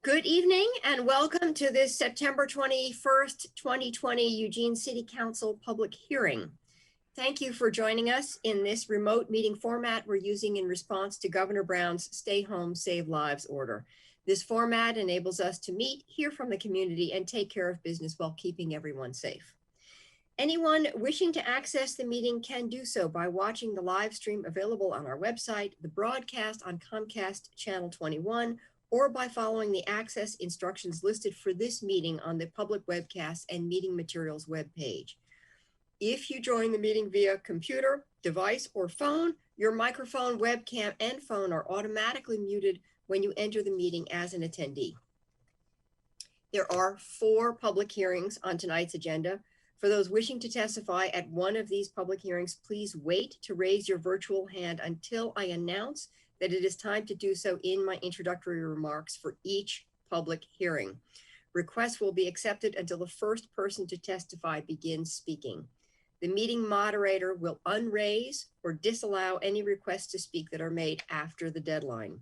Good evening and welcome to this September 21st, 2020 Eugene City Council public hearing. Thank you for joining us in this remote meeting format we're using in response to Governor Brown's Stay Home, Save Lives order. This format enables us to meet, hear from the community, and take care of business while keeping everyone safe. Anyone wishing to access the meeting can do so by watching the live stream available on our website, the broadcast on Comcast Channel 21, or by following the access instructions listed for this meeting on the public webcast and meeting materials webpage. If you join the meeting via computer, device, or phone, your microphone, webcam, and phone are automatically muted when you enter the meeting as an attendee. There are 4 public hearings on tonight's agenda. For those wishing to testify at one of these public hearings, please wait to raise your virtual hand until I announce that it is time to do so in my introductory remarks for each public hearing. Requests will be accepted until the first person to testify begins speaking. The meeting moderator will unraise or disallow any requests to speak that are made after the deadline.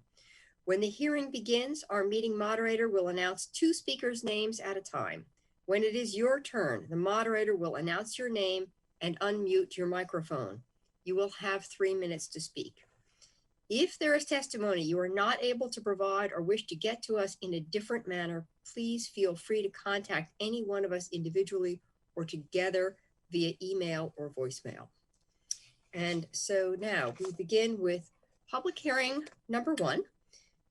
When the hearing begins, our meeting moderator will announce 2 speakers' names at a time. When it is your turn, the moderator will announce your name and unmute your microphone. You will have 3 minutes to speak. If there is testimony you are not able to provide or wish to get to us in a different manner, please feel free to contact any one of us individually or together via email or voicemail. And so now we begin with public hearing number 1,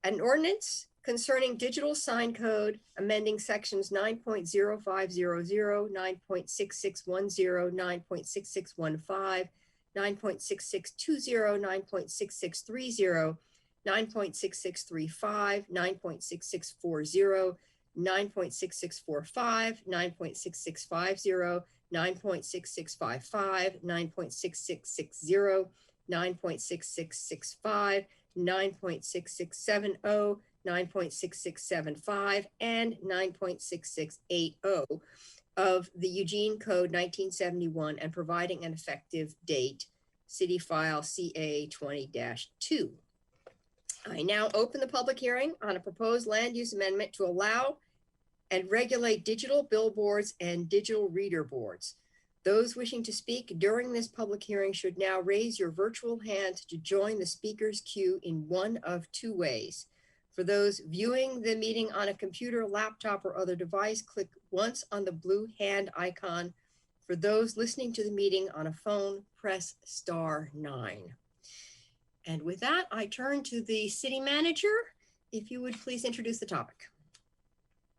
an ordinance concerning digital sign code, amending sections 9.0500, 9.6610, 9.6615, 9.6620, 9.6630, 9.6635, 9.6640, 9.6645, 9.6650, 9.6655, 9.6660, 9.6665, 9.6670, 9.6675, and 9.6680 of the Eugene Code 1971 and providing an effective date, City File CA 20-2. I now open the public hearing on a proposed land use amendment to allow and regulate digital billboards and digital reader boards. Those wishing to speak during this public hearing should now raise your virtual hand to join the speaker's queue in one of 2 ways. For those viewing the meeting on a computer, laptop, or other device, click once on the blue hand icon. For those listening to the meeting on a phone, press *9. And with that, I turn to the city manager. If you would please introduce the topic.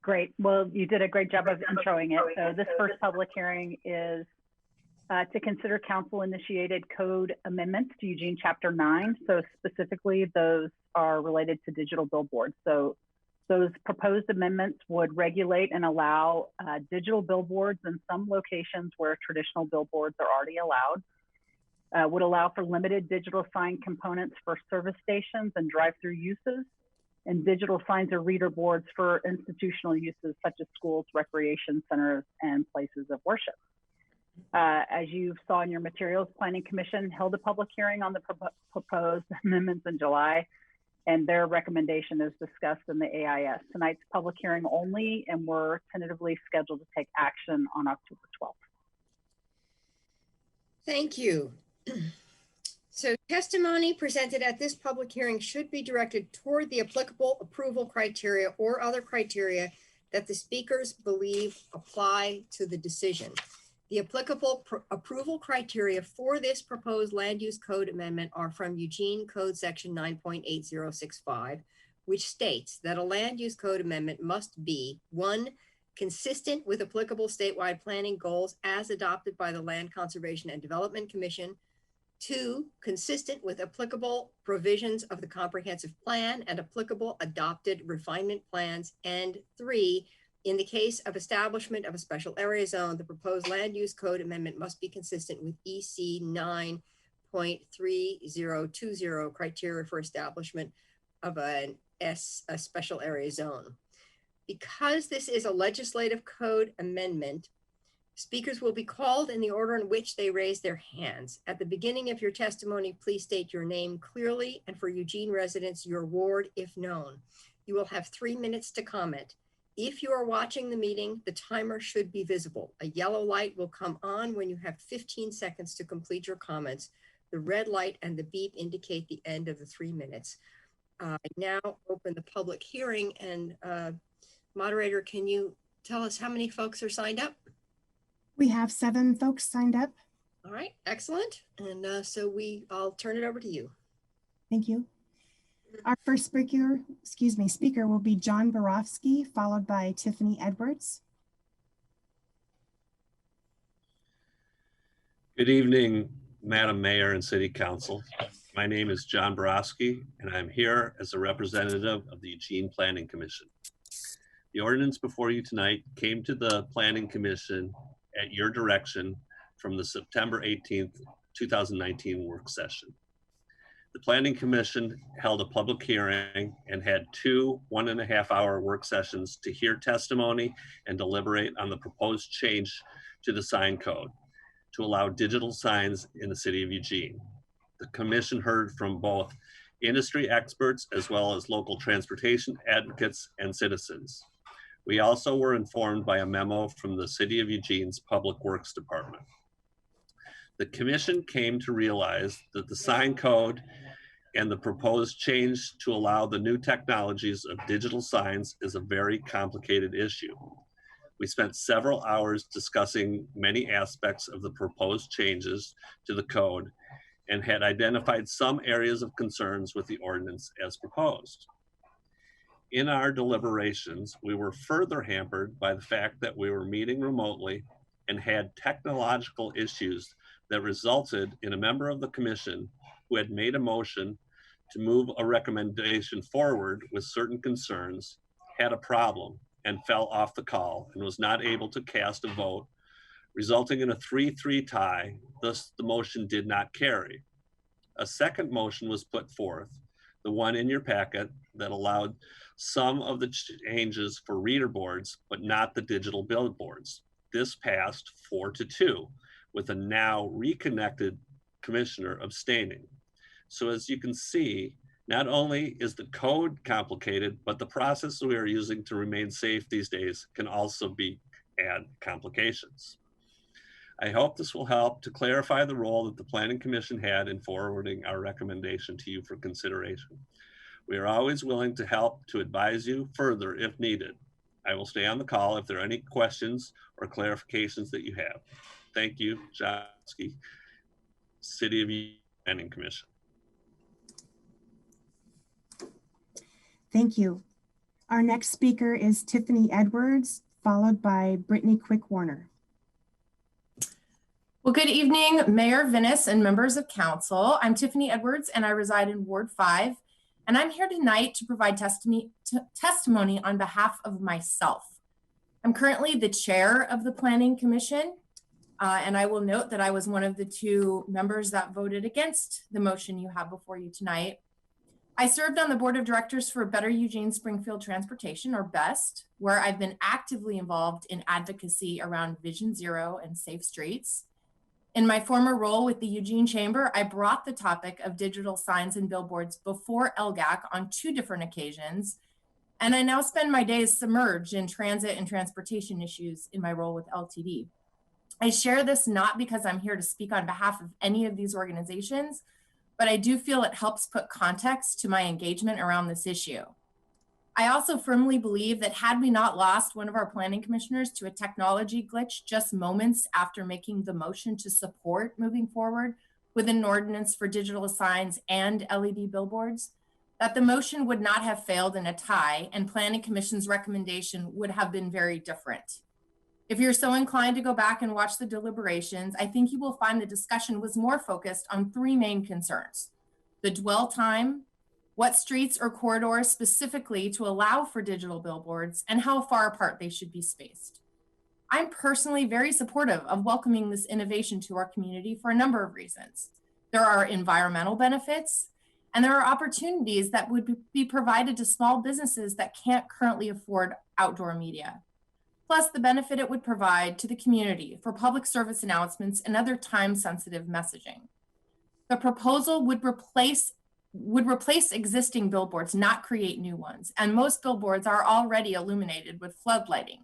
Great. Well, you did a great job of introing it. So this first public hearing is to consider council-initiated code amendments to Eugene Chapter 9. So specifically, those are related to digital billboards. So those proposed amendments would regulate and allow digital billboards in some locations where traditional billboards are already allowed, would allow for limited digital sign components for service stations and drive-through uses, and digital signs or reader boards for institutional uses such as schools, recreation centers, and places of worship. As you saw in your materials, Planning Commission held a public hearing on the proposed amendments in July, and their recommendation is discussed in the AIS. Tonight's public hearing only, and we're tentatively scheduled to take action on October 12th. Thank you. So testimony presented at this public hearing should be directed toward the applicable approval criteria or other criteria that the speakers believe apply to the decision. The applicable approval criteria for this proposed land use code amendment are from Eugene Code Section 9.8065, which states that a land use code amendment must be 1, consistent with applicable statewide planning goals as adopted by the Land Conservation and Development Commission, 2, consistent with applicable provisions of the comprehensive plan and applicable adopted refinement plans, and 3, in the case of establishment of a special area zone, the proposed land use code amendment must be consistent with EC 9.3020 criteria for establishment of a special area zone. Because this is a legislative code amendment, speakers will be called in the order in which they raise their hands. At the beginning of your testimony, please state your name clearly, and for Eugene residents, your ward if known. You will have 3 minutes to comment. If you are watching the meeting, the timer should be visible. A yellow light will come on when you have 15 seconds to complete your comments. The red light and the beep indicate the end of the 3 minutes. I now open the public hearing, and moderator, can you tell us how many folks are signed up? We have 7 folks signed up. All right, excellent. And I'll turn it over to you. Thank you. Our first speaker will be John Borofsky, followed by Tiffany Edwards. Good evening, Madam Mayor and City Council. My name is John Borofsky, and I'm here as a representative of the Eugene Planning Commission. The ordinance before you tonight came to the Planning Commission at your direction from the September 18th, 2019 work session. The Planning Commission held a public hearing and had 2 1.5-hour work sessions to hear testimony and deliberate on the proposed change to the sign code to allow digital signs in the city of Eugene. The commission heard from both industry experts as well as local transportation advocates and citizens. We also were informed by a memo from the City of Eugene's Public Works Department. The commission came to realize that the sign code and the proposed change to allow the new technologies of digital signs is a very complicated issue. We spent several hours discussing many aspects of the proposed changes to the code and had identified some areas of concerns with the ordinance as proposed. In our deliberations, we were further hampered by the fact that we were meeting remotely and had technological issues that resulted in a member of the commission who had made a motion to move a recommendation forward with certain concerns, had a problem and fell off the call and was not able to cast a vote, resulting in a 3-3 tie. Thus, the motion did not carry. A second motion was put forth, the one in your packet, that allowed some of the changes for reader boards, but not the digital billboards. This passed 4-2, with a now reconnected commissioner abstaining. So as you can see, not only is the code complicated, but the process we are using to remain safe these days can also add complications. I hope this will help to clarify the role that the Planning Commission had in forwarding our recommendation to you for consideration. We are always willing to help to advise you further if needed. I will stay on the call if there are any questions or clarifications that you have. Thank you, John Borofsky, City of Eugene Planning Commission. Thank you. Our next speaker is Tiffany Edwards, followed by Brittany Quick-Warner. Well, good evening, Mayor Vinis and members of council. I'm Tiffany Edwards and I reside in Ward 5. And I'm here tonight to provide testimony on behalf of myself. I'm currently the chair of the Planning Commission. And I will note that I was one of the 2 members that voted against the motion you have before you tonight. I served on the board of directors for Better Eugene Springfield Transportation, or BEST, where I've been actively involved in advocacy around Vision Zero and safe streets. In my former role with the Eugene Chamber, I brought the topic of digital signs and billboards before LGAC on 2 different occasions. And I now spend my days submerged in transit and transportation issues in my role with LTD. I share this not because I'm here to speak on behalf of any of these organizations, but I do feel it helps put context to my engagement around this issue. I also firmly believe that had we not lost one of our planning commissioners to a technology glitch just moments after making the motion to support moving forward with an ordinance for digital signs and LED billboards, that the motion would not have failed in a tie and Planning Commission's recommendation would have been very different. If you're so inclined to go back and watch the deliberations, I think you will find the discussion was more focused on 3 main concerns: the dwell time, what streets or corridors specifically to allow for digital billboards, and how far apart they should be spaced. I'm personally very supportive of welcoming this innovation to our community for a number of reasons. There are environmental benefits, and there are opportunities that would be provided to small businesses that can't currently afford outdoor media. Plus the benefit it would provide to the community for public service announcements and other time-sensitive messaging. The proposal would replace would replace existing billboards, not create new ones. And most billboards are already illuminated with floodlighting.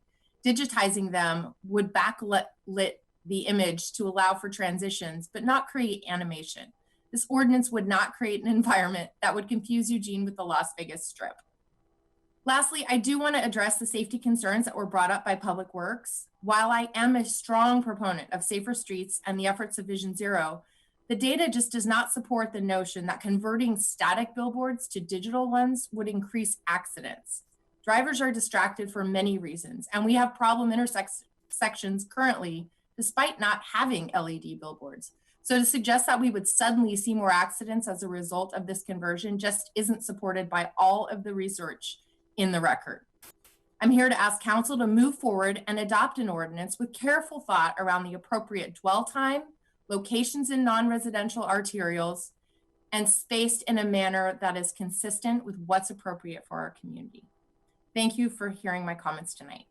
Digitizing them would backlit the image to allow for transitions, but not create animation. This ordinance would not create an environment that would confuse Eugene with the Las Vegas Strip. Lastly, I do want to address the safety concerns that were brought up by Public Works. While I am a strong proponent of safer streets and the efforts of Vision Zero, the data just does not support the notion that converting static billboards to digital ones would increase accidents. Drivers are distracted for many reasons, and we have problem intersections currently, despite not having LED billboards. So to suggest that we would suddenly see more accidents as a result of this conversion just isn't supported by all of the research in the record. I'm here to ask council to move forward and adopt an ordinance with careful thought around the appropriate dwell time, locations in non-residential arterials, and spaced in a manner that is consistent with what's appropriate for our community. Thank you for hearing my comments tonight.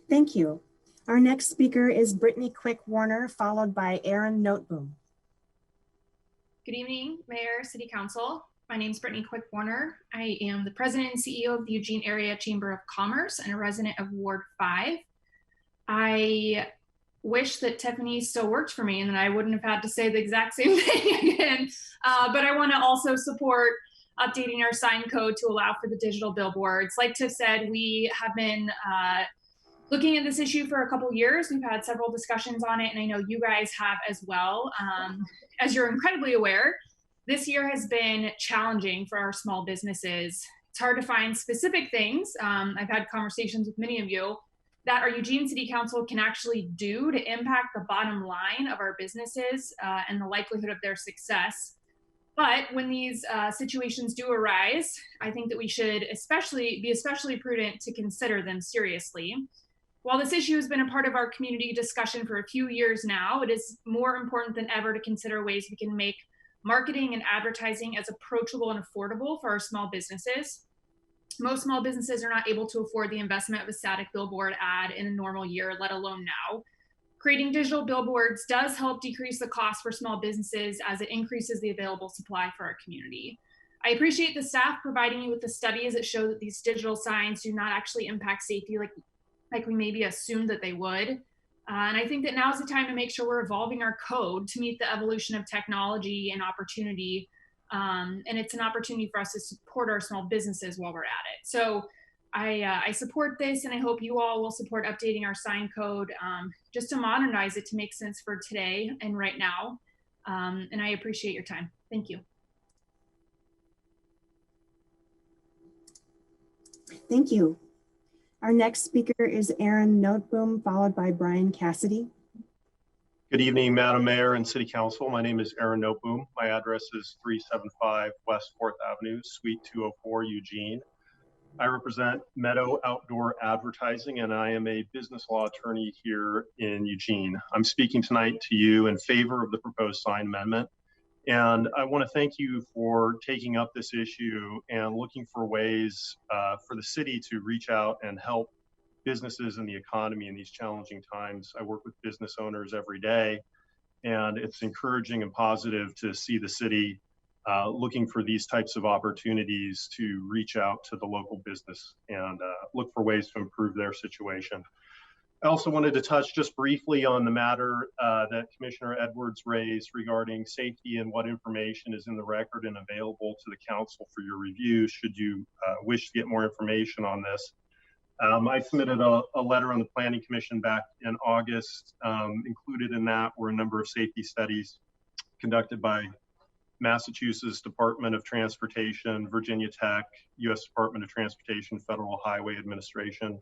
Thank you. Our next speaker is Brittany Quick Warner, followed by Aaron Noteboom. Good evening, Mayor, City Council. My name is Brittany Quick Warner. I am the President and CEO of the Eugene Area Chamber of Commerce and a resident of Ward 5. I wish that Tiffany still worked for me and then I wouldn't have had to say the exact same thing again. But I want to also support updating our sign code to allow for the digital billboards. Like Tiff said, we have been looking at this issue for a couple years. We've had several discussions on it, and I know you guys have as well. As you're incredibly aware, this year has been challenging for our small businesses. It's hard to find specific things. I've had conversations with many of you that our Eugene City Council can actually do to impact the bottom line of our businesses and the likelihood of their success. But when these situations do arise, I think that we should be especially prudent to consider them seriously. While this issue has been a part of our community discussion for a few years now, it is more important than ever to consider ways we can make marketing and advertising as approachable and affordable for our small businesses. Most small businesses are not able to afford the investment of a static billboard ad in a normal year, let alone now. Creating digital billboards does help decrease the cost for small businesses as it increases the available supply for our community. I appreciate the staff providing you with the studies that show that these digital signs do not actually impact safety like we maybe assumed that they would. And I think that now is the time to make sure we're evolving our code to meet the evolution of technology and opportunity. And it's an opportunity for us to support our small businesses while we're at it. So I support this, and I hope you all will support updating our sign code just to modernize it to make sense for today and right now. And I appreciate your time. Thank you. Thank you. Our next speaker is Aaron Noteboom, followed by Brian Cassidy. Good evening, Madam Mayor and City Council. My name is Aaron Noteboom. My address is 375 West 4th Avenue, Suite 204, Eugene. I represent Meadow Outdoor Advertising, and I am a business law attorney here in Eugene. I'm speaking tonight to you in favor of the proposed sign amendment. And I want to thank you for taking up this issue and looking for ways for the city to reach out and help businesses and the economy in these challenging times. I work with business owners every day, and it's encouraging and positive to see the city looking for these types of opportunities to reach out to the local business and look for ways to improve their situation. I also wanted to touch just briefly on the matter that Commissioner Edwards raised regarding safety and what information is in the record and available to the council for your review should you wish to get more information on this. I submitted a letter on the Planning Commission back in August. Included in that were a number of safety studies conducted by Massachusetts Department of Transportation, Virginia Tech, U.S. Department of Transportation, Federal Highway Administration.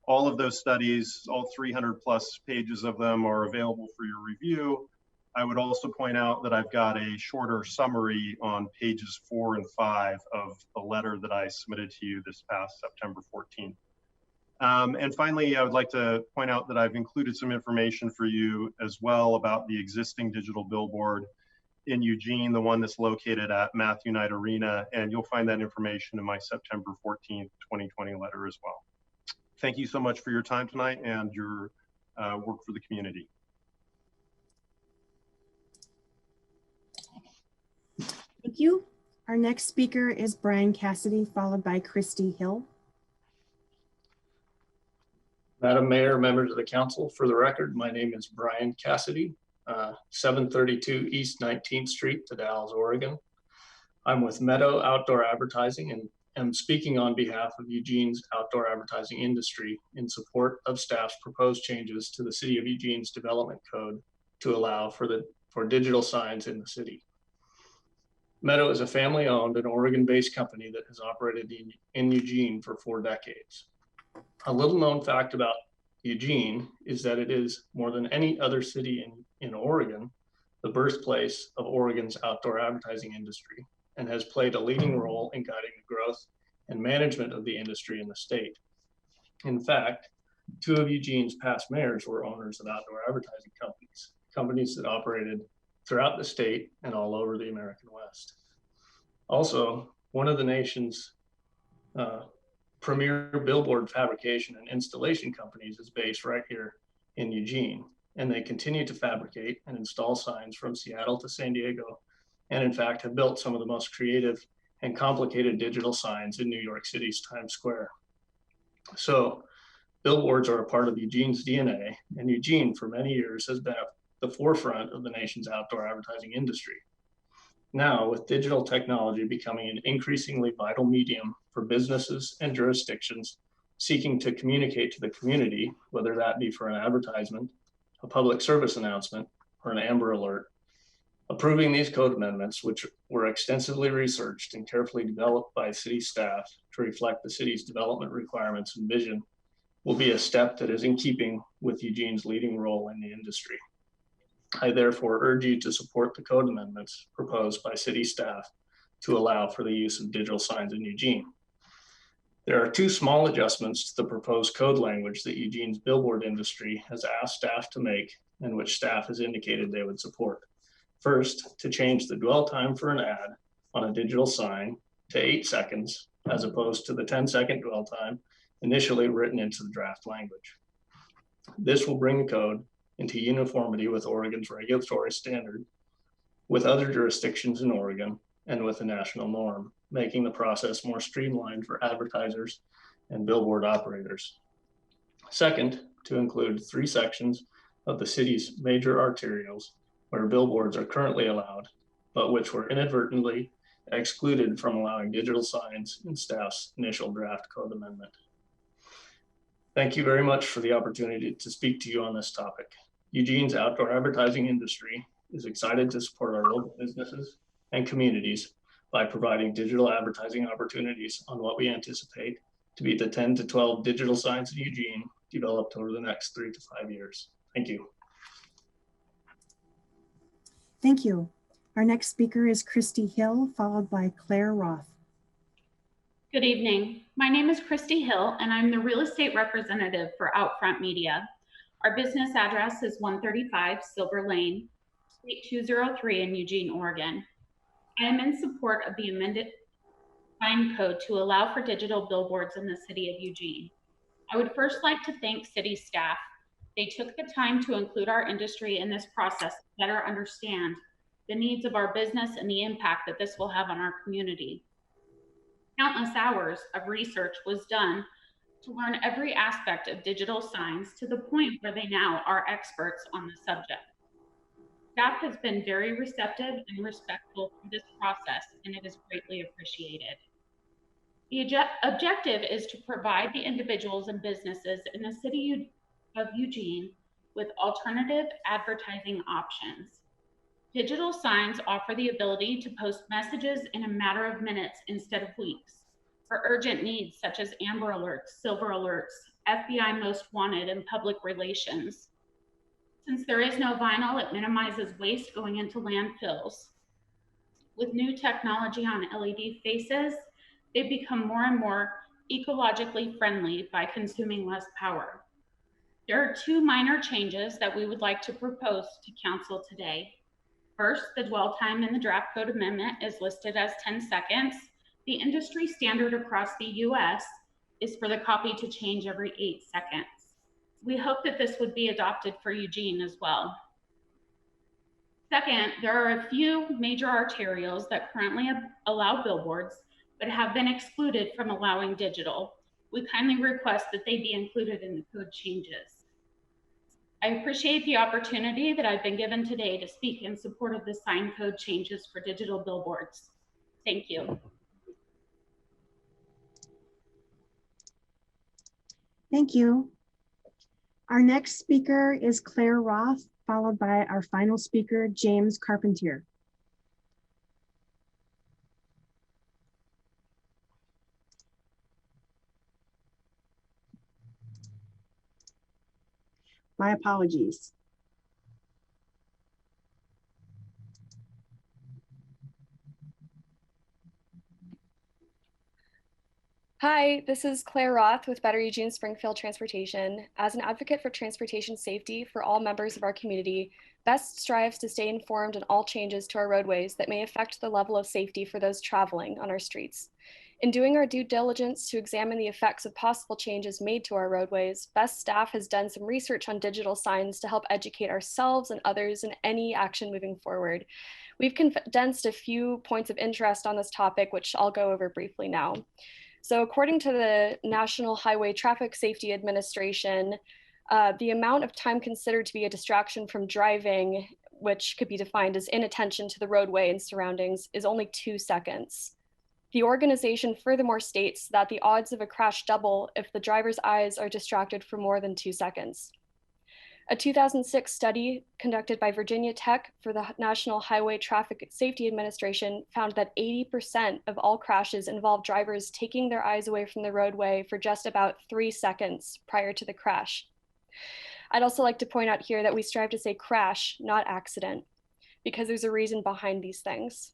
All of those studies, all 300 plus pages of them, are available for your review. I would also point out that I've got a shorter summary on pages 4 and 5 of the letter that I submitted to you this past September 14th. And finally, I would like to point out that I've included some information for you as well about the existing digital billboard in Eugene, the one that's located at Matthew Knight Arena, and you'll find that information in my September 14th, 2020 letter as well. Thank you so much for your time tonight and your work for the community. Thank you. Our next speaker is Brian Cassidy, followed by Christy Hill. Madam Mayor, members of the council, for the record, my name is Brian Cassidy, 732 East 19th Street, to Dalles, Oregon. I'm with Meadow Outdoor Advertising and am speaking on behalf of Eugene's outdoor advertising industry in support of staff's proposed changes to the City of Eugene's development code to allow for digital signs in the city. Meadow is a family-owned and Oregon-based company that has operated in Eugene for 4 decades. A little known fact about Eugene is that it is, more than any other city in Oregon, the birthplace of Oregon's outdoor advertising industry, and has played a leading role in guiding the growth and management of the industry in the state. In fact, 2 of Eugene's past mayors were owners of outdoor advertising companies that operated throughout the state and all over the American West. Also, one of the nation's premier billboard fabrication and installation companies is based right here in Eugene, and they continue to fabricate and install signs from Seattle to San Diego, and in fact have built some of the most creative and complicated digital signs in New York City's Times Square. So billboards are a part of Eugene's DNA, and Eugene for many years has been at the forefront of the nation's outdoor advertising industry. Now, with digital technology becoming an increasingly vital medium for businesses and jurisdictions seeking to communicate to the community, whether that be for an advertisement, a public service announcement, or an Amber Alert, approving these code amendments, which were extensively researched and carefully developed by city staff to reflect the city's development requirements and vision, will be a step that is in keeping with Eugene's leading role in the industry. I therefore urge you to support the code amendments proposed by city staff to allow for the use of digital signs in Eugene. There are 2 small adjustments to the proposed code language that Eugene's billboard industry has asked staff to make and which staff has indicated they would support. First, to change the dwell time for an ad on a digital sign to 8 seconds, as opposed to the 10-second dwell time initially written into the draft language. This will bring the code into uniformity with Oregon's regulatory standard, with other jurisdictions in Oregon, and with the national norm, making the process more streamlined for advertisers and billboard operators. Second, to include 3 sections of the city's major arterials where billboards are currently allowed, but which were inadvertently excluded from allowing digital signs in staff's initial draft code amendment. Thank you very much for the opportunity to speak to you on this topic. Eugene's outdoor advertising industry is excited to support our local businesses and communities by providing digital advertising opportunities on what we anticipate to be the 10 to 12 digital signs in Eugene developed over the next 3 to 5 years. Thank you. Thank you. Our next speaker is Christy Hill, followed by Claire Roth. Good evening. My name is Christy Hill, and I'm the real estate representative for Outfront Media. Our business address is 135 Silver Lane, Suite 203 in Eugene, Oregon. I am in support of the amended sign code to allow for digital billboards in the city of Eugene. I would first like to thank city staff. They took the time to include our industry in this process to better understand the needs of our business and the impact that this will have on our community. Countless hours of research was done to learn every aspect of digital signs to the point where they now are experts on the subject. Staff has been very receptive and respectful through this process, and it is greatly appreciated. The objective is to provide the individuals and businesses in the city of Eugene with alternative advertising options. Digital signs offer the ability to post messages in a matter of minutes instead of weeks for urgent needs such as Amber Alerts, Silver Alerts, FBI Most Wanted, and public relations. Since there is no vinyl, it minimizes waste going into landfills. With new technology on LED faces, they become more and more ecologically friendly by consuming less power. There are 2 minor changes that we would like to propose to council today. First, the dwell time in the draft code amendment is listed as 10 seconds. The industry standard across the US is for the copy to change every 8 seconds. We hope that this would be adopted for Eugene as well. Second, there are a few major arterials that currently allow billboards, but have been excluded from allowing digital. We kindly request that they be included in the code changes. I appreciate the opportunity that I've been given today to speak in support of the sign code changes for digital billboards. Thank you. Thank you. Our next speaker is Claire Roth, followed by our final speaker, James Carpentier. My apologies. Hi, this is Claire Roth with Better Eugene Springfield Transportation. As an advocate for transportation safety for all members of our community, BEST strives to stay informed on all changes to our roadways that may affect the level of safety for those traveling on our streets. In doing our due diligence to examine the effects of possible changes made to our roadways, BEST staff has done some research on digital signs to help educate ourselves and others in any action moving forward. We've condensed a few points of interest on this topic, which I'll go over briefly now. So according to the National Highway Traffic Safety Administration, the amount of time considered to be a distraction from driving, which could be defined as inattention to the roadway and surroundings, is only 2 seconds. The organization furthermore states that the odds of a crash double if the driver's eyes are distracted for more than 2 seconds. A 2006 study conducted by Virginia Tech for the National Highway Traffic Safety Administration found that 80% of all crashes involve drivers taking their eyes away from the roadway for just about 3 seconds prior to the crash. I'd also like to point out here that we strive to say crash, not accident, because there's a reason behind these things.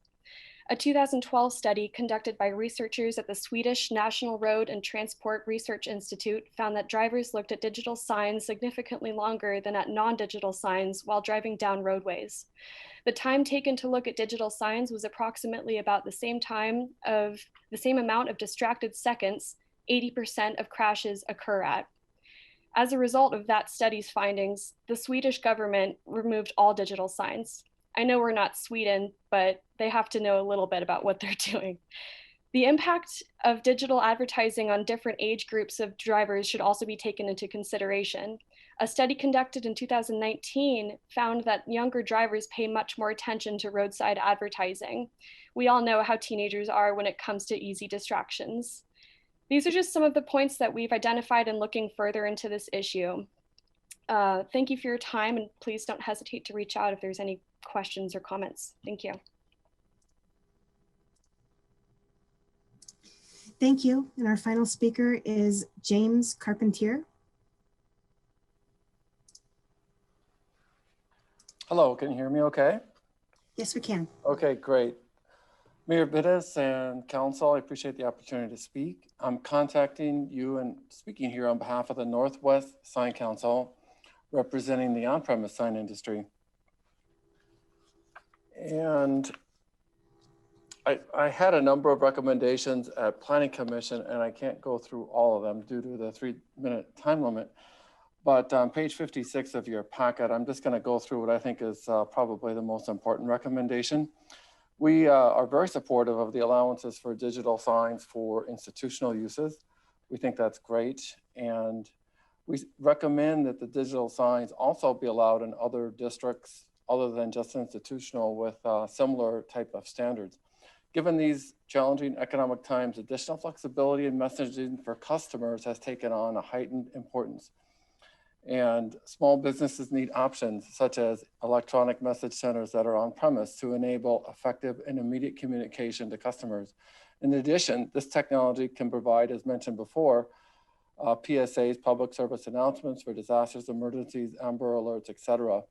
A 2012 study conducted by researchers at the Swedish National Road and Transport Research Institute found that drivers looked at digital signs significantly longer than at non-digital signs while driving down roadways. The time taken to look at digital signs was approximately about the same amount of distracted seconds 80% of crashes occur at. As a result of that study's findings, the Swedish government removed all digital signs. I know we're not Sweden, but they have to know a little bit about what they're doing. The impact of digital advertising on different age groups of drivers should also be taken into consideration. A study conducted in 2019 found that younger drivers pay much more attention to roadside advertising. We all know how teenagers are when it comes to easy distractions. These are just some of the points that we've identified in looking further into this issue. Thank you for your time, and please don't hesitate to reach out if there's any questions or comments. Thank you. Thank you. And our final speaker is James Carpentier. Hello, can you hear me okay? Yes, we can. Okay, great. Mayor Vitas and Council, I appreciate the opportunity to speak. I'm contacting you and speaking here on behalf of the Northwest Sign Council, representing the on-premise sign industry. And I had a number of recommendations at Planning Commission, and I can't go through all of them due to the 3-minute time limit. But on page 56 of your packet, I'm just going to go through what I think is probably the most important recommendation. We are very supportive of the allowances for digital signs for institutional uses. We think that's great. And we recommend that the digital signs also be allowed in other districts other than just institutional with similar type of standards. Given these challenging economic times, additional flexibility in messaging for customers has taken on a heightened importance. And small businesses need options such as electronic message centers that are on premise to enable effective and immediate communication to customers. In addition, this technology can provide, as mentioned before, PSAs, public service announcements for disasters, emergencies, Amber Alerts, etc.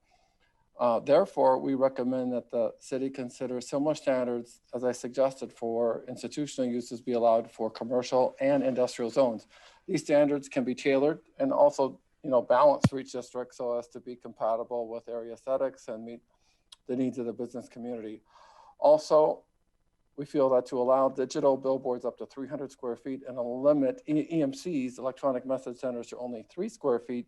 Therefore, we recommend that the city consider similar standards as I suggested for institutional uses be allowed for commercial and industrial zones. These standards can be tailored and also balanced for each district so as to be compatible with area aesthetics and meet the needs of the business community. Also, we feel that to allow digital billboards up to 300 square feet and limit EMCs, electronic message centers, to only 3 square feet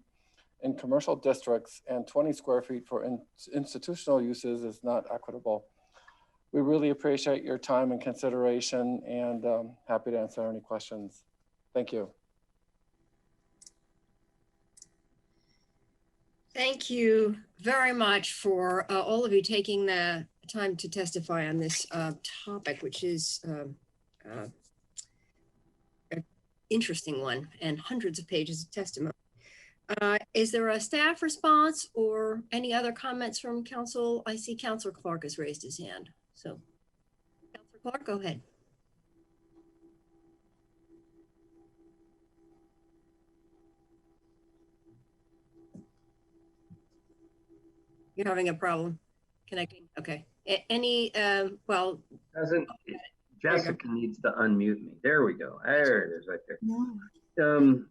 in commercial districts and 20 square feet for institutional uses is not equitable. We really appreciate your time and consideration, and happy to answer any questions. Thank you. Thank you very much for all of you taking the time to testify on this topic, which is an interesting one and hundreds of pages of testimony. Is there a staff response or any other comments from council? I see Councilor Clark has raised his hand. So, Councilor Clark, go ahead. You're having a problem connecting? Okay. Any, well. Jessica needs to unmute me. There we go. There it is right there. No.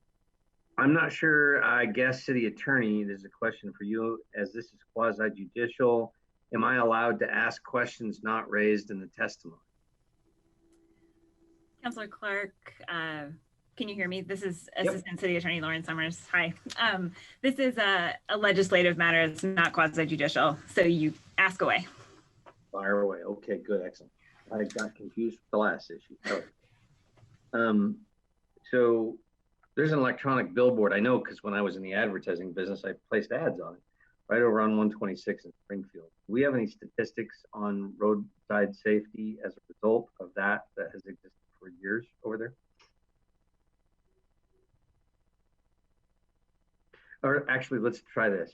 I'm not sure, I guess, City Attorney, there's a question for you. As this is quasi judicial, am I allowed to ask questions not raised in the testimony? Councilor Clark, can you hear me? This is Assistant City Attorney Lauren Summers. Hi. This is a legislative matter. It's not quasi judicial. So you ask away. Fire away. Okay, good. Excellent. I got confused with the last issue. So there's an electronic billboard. I know because when I was in the advertising business, I placed ads on it right over on 126 in Springfield. Do we have any statistics on roadside safety as a result of that has existed for years over there? Or actually, let's try this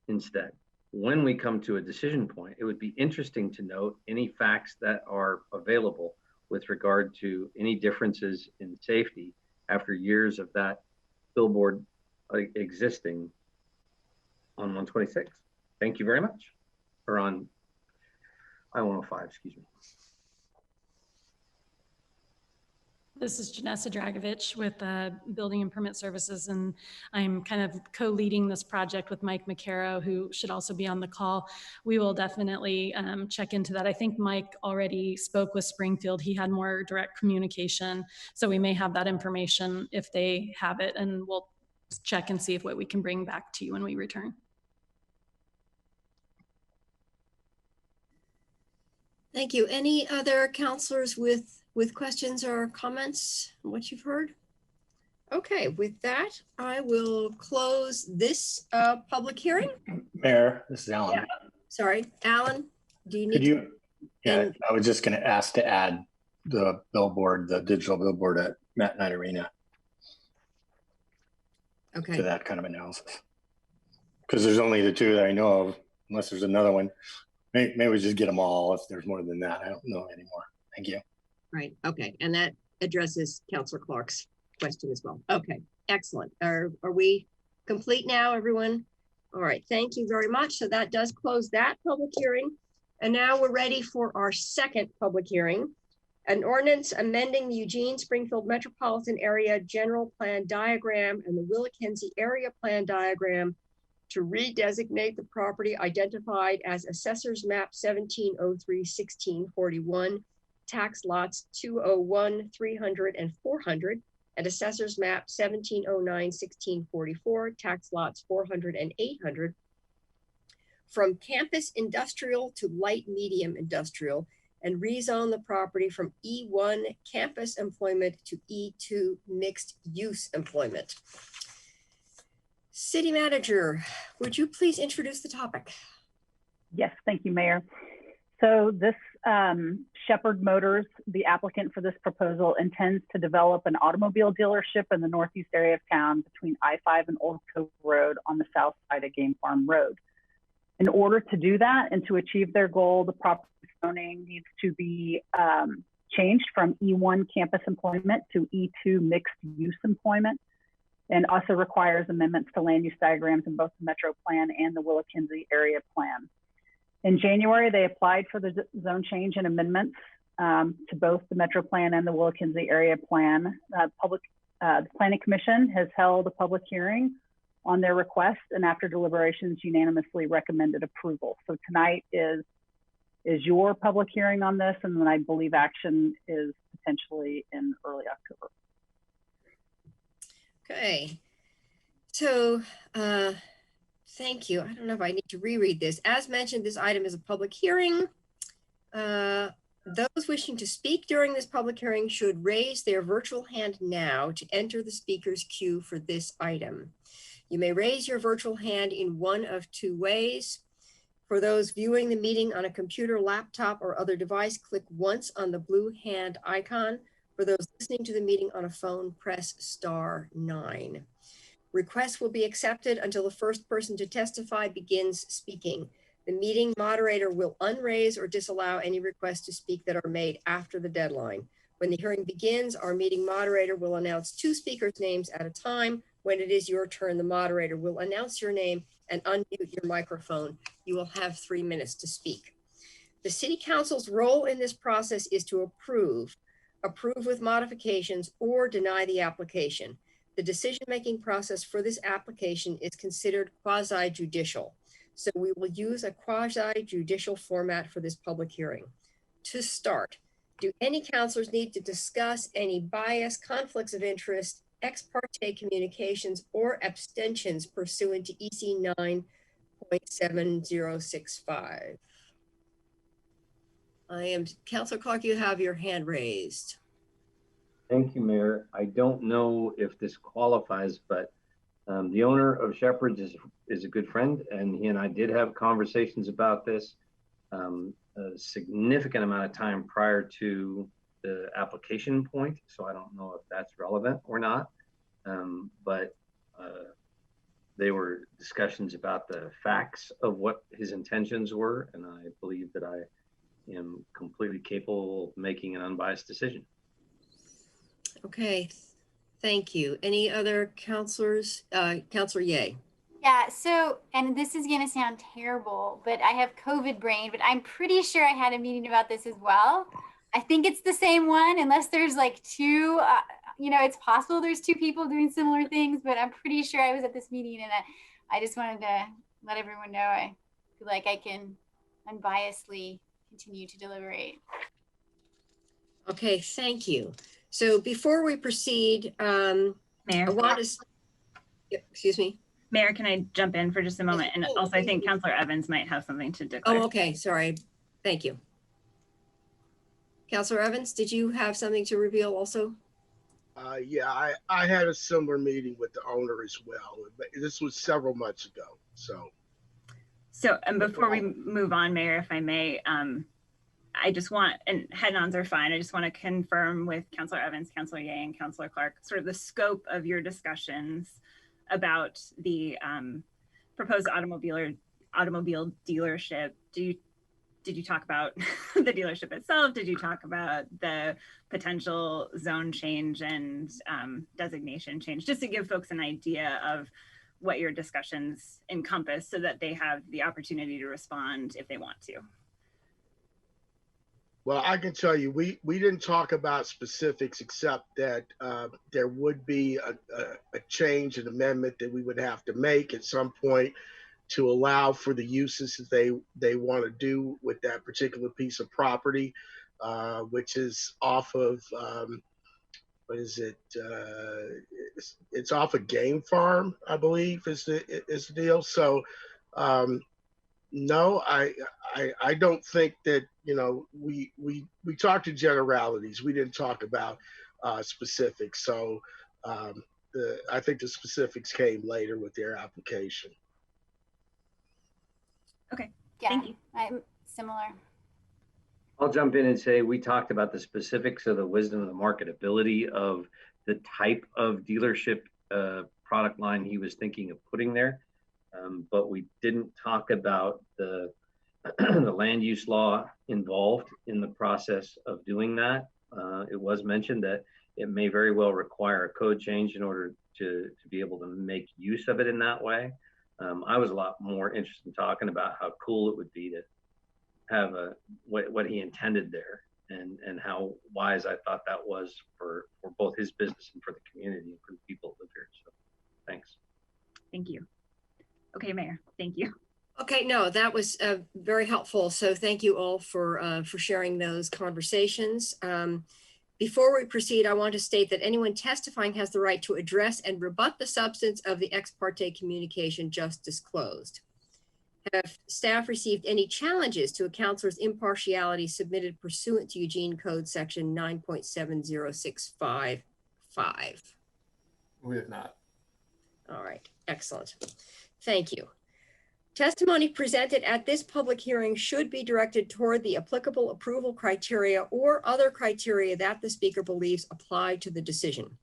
instead. When we come to a decision point, it would be interesting to note any facts that are available with regard to any differences in safety after years of that billboard existing on 126. Thank you very much. Or on I-105, excuse me. This is Janessa Dragovich with Building and Permit Services, and I'm kind of co-leading this project with Mike McCarrow, who should also be on the call. We will definitely check into that. I think Mike already spoke with Springfield. He had more direct communication, so we may have that information if they have it, and we'll check and see if what we can bring back to you when we return. Thank you. Any other counselors with questions or comments on what you've heard? Okay, with that, I will close this public hearing. Mayor, this is Alan. Yeah. Sorry, Alan, do you need Could you, yeah, I was just going to ask to add the billboard, the digital billboard at Matt Knight Arena. Okay. To that kind of analysis. Because there's only the two that I know of, unless there's another one. Maybe we just get them all if there's more than that. I don't know anymore. Thank you. Right, okay, and that addresses Councilor Clark's question as well. Okay, excellent. Are we complete now, everyone? All right, thank you very much. So that does close that public hearing. And now we're ready for our second public hearing. An ordinance amending the Eugene Springfield Metropolitan Area General Plan Diagram and the Willackenzie Area Plan Diagram to redesignate the property identified as Assessor's Map 1703-1641, tax lots 201, 300, and 400, and Assessor's Map 1709-1644, tax lots 400 and 800, from campus industrial to light medium industrial, and rezone the property from E1 campus employment to E2 mixed use employment. City Manager, would you please introduce the topic? Yes, thank you, Mayor. So this Shepherd Motors, the applicant for this proposal, intends to develop an automobile dealership in the northeast area of town between I-5 and Old Cove Road on the south side of Game Farm Road. In order to do that and to achieve their goal, the property zoning needs to be changed from E1 campus employment to E2 mixed use employment, and also requires amendments to land use diagrams in both the Metro Plan and the Willackenzie Area Plan. In January, they applied for the zone change and amendments to both the Metro Plan and the Willackenzie Area Plan. The Planning Commission has held a public hearing on their request, and after deliberations, unanimously recommended approval. So tonight is your public hearing on this, and then I believe action is potentially in early October. Okay, so Thank you. I don't know if I need to reread this. As mentioned, this item is a public hearing. Those wishing to speak during this public hearing should raise their virtual hand now to enter the speaker's queue for this item. You may raise your virtual hand in one of two ways. For those viewing the meeting on a computer, laptop, or other device, click once on the blue hand icon. For those listening to the meeting on a phone, press *9. Requests will be accepted until the first person to testify begins speaking. The meeting moderator will unraise or disallow any requests to speak that are made after the deadline. When the hearing begins, our meeting moderator will announce two speakers' names at a time. When it is your turn, the moderator will announce your name and unmute your microphone. You will have 3 minutes to speak. The City Council's role in this process is to approve with modifications, or deny the application. The decision-making process for this application is considered quasi-judicial. So we will use a quasi-judicial format for this public hearing. To start, do any councilors need to discuss any bias, conflicts of interest, ex parte communications, or abstentions pursuant to EC 9.7065? Councilor Clark, you have your hand raised. Thank you, Mayor. I don't know if this qualifies, but the owner of Shepherd's is a good friend, and he and I did have conversations about this a significant amount of time prior to the application point. So I don't know if that's relevant or not, but they were discussions about the facts of what his intentions were, and I believe that I am completely capable of making an unbiased decision. Okay, thank you. Any other councilors? Councilor Ye. Yeah, so, and this is gonna sound terrible, but I have COVID brain, but I'm pretty sure I had a meeting about this as well. I think it's the same one, unless there's like two, it's possible there's two people doing similar things, but I'm pretty sure I was at this meeting, and I just wanted to let everyone know I feel like I can unbiasedly continue to deliberate. Okay, thank you. So before we proceed, Mayor, I want to, excuse me. Mayor, can I jump in for just a moment? And also, I think Councilor Evans might have something to declare. Oh, okay, sorry. Thank you. Councilor Evans, did you have something to reveal also? Yeah, I had a similar meeting with the owner as well. This was several months ago, so. So, and before we move on, Mayor, if I may, I just want, and head nods are fine, I just want to confirm with Councilor Evans, Councilor Ye, and Councilor Clark, sort of the scope of your discussions about the proposed automobile dealership. Did you talk about the dealership itself? Did you talk about the potential zone change and designation change? Just to give folks an idea of what your discussions encompass so that they have the opportunity to respond if they want to. Well, I can tell you, we didn't talk about specifics except that there would be a change, an amendment that we would have to make at some point to allow for the uses that they want to do with that particular piece of property, which is off of, what is it? It's off a game farm, I believe is the deal. So no, I don't think that, we talked in generalities. We didn't talk about specifics. So I think the specifics came later with their application. Okay, yeah, thank you. I'm similar. I'll jump in and say we talked about the specifics of the wisdom and the marketability of the type of dealership product line he was thinking of putting there. But we didn't talk about the land use law involved in the process of doing that. It was mentioned that it may very well require a code change in order to be able to make use of it in that way. I was a lot more interested in talking about how cool it would be to have what he intended there, and how wise I thought that was for both his business and for the community and for the people that live here. So thanks. Thank you. Okay, Mayor, thank you. Okay, no, that was very helpful. So thank you all for sharing those conversations. Before we proceed, I want to state that anyone testifying has the right to address and rebut the substance of the ex parte communication just disclosed. Have staff received any challenges to a counselor's impartiality submitted pursuant to Eugene Code Section 9.70655? We have not. All right, excellent. Thank you. Testimony presented at this public hearing should be directed toward the applicable approval criteria or other criteria that the speaker believes apply to the decision.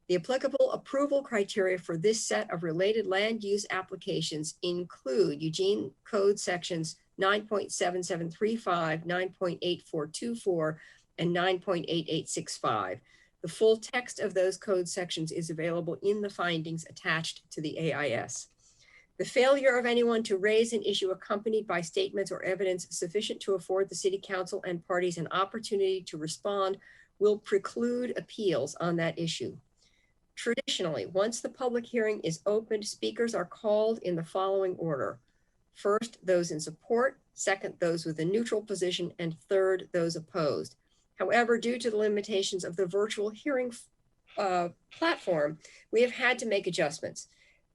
The applicable approval criteria for this set of related land use applications include Eugene Code Sections 9.7735, 9.8424, and 9.8865. The full text of those code sections is available in the findings attached to the AIS. The failure of anyone to raise an issue accompanied by statements or evidence sufficient to afford the City Council and parties an opportunity to respond will preclude appeals on that issue. Traditionally, once the public hearing is opened, speakers are called in the following order. First, those in support, second, those with a neutral position, and third, those opposed. However, due to the limitations of the virtual hearing platform, we have had to make adjustments.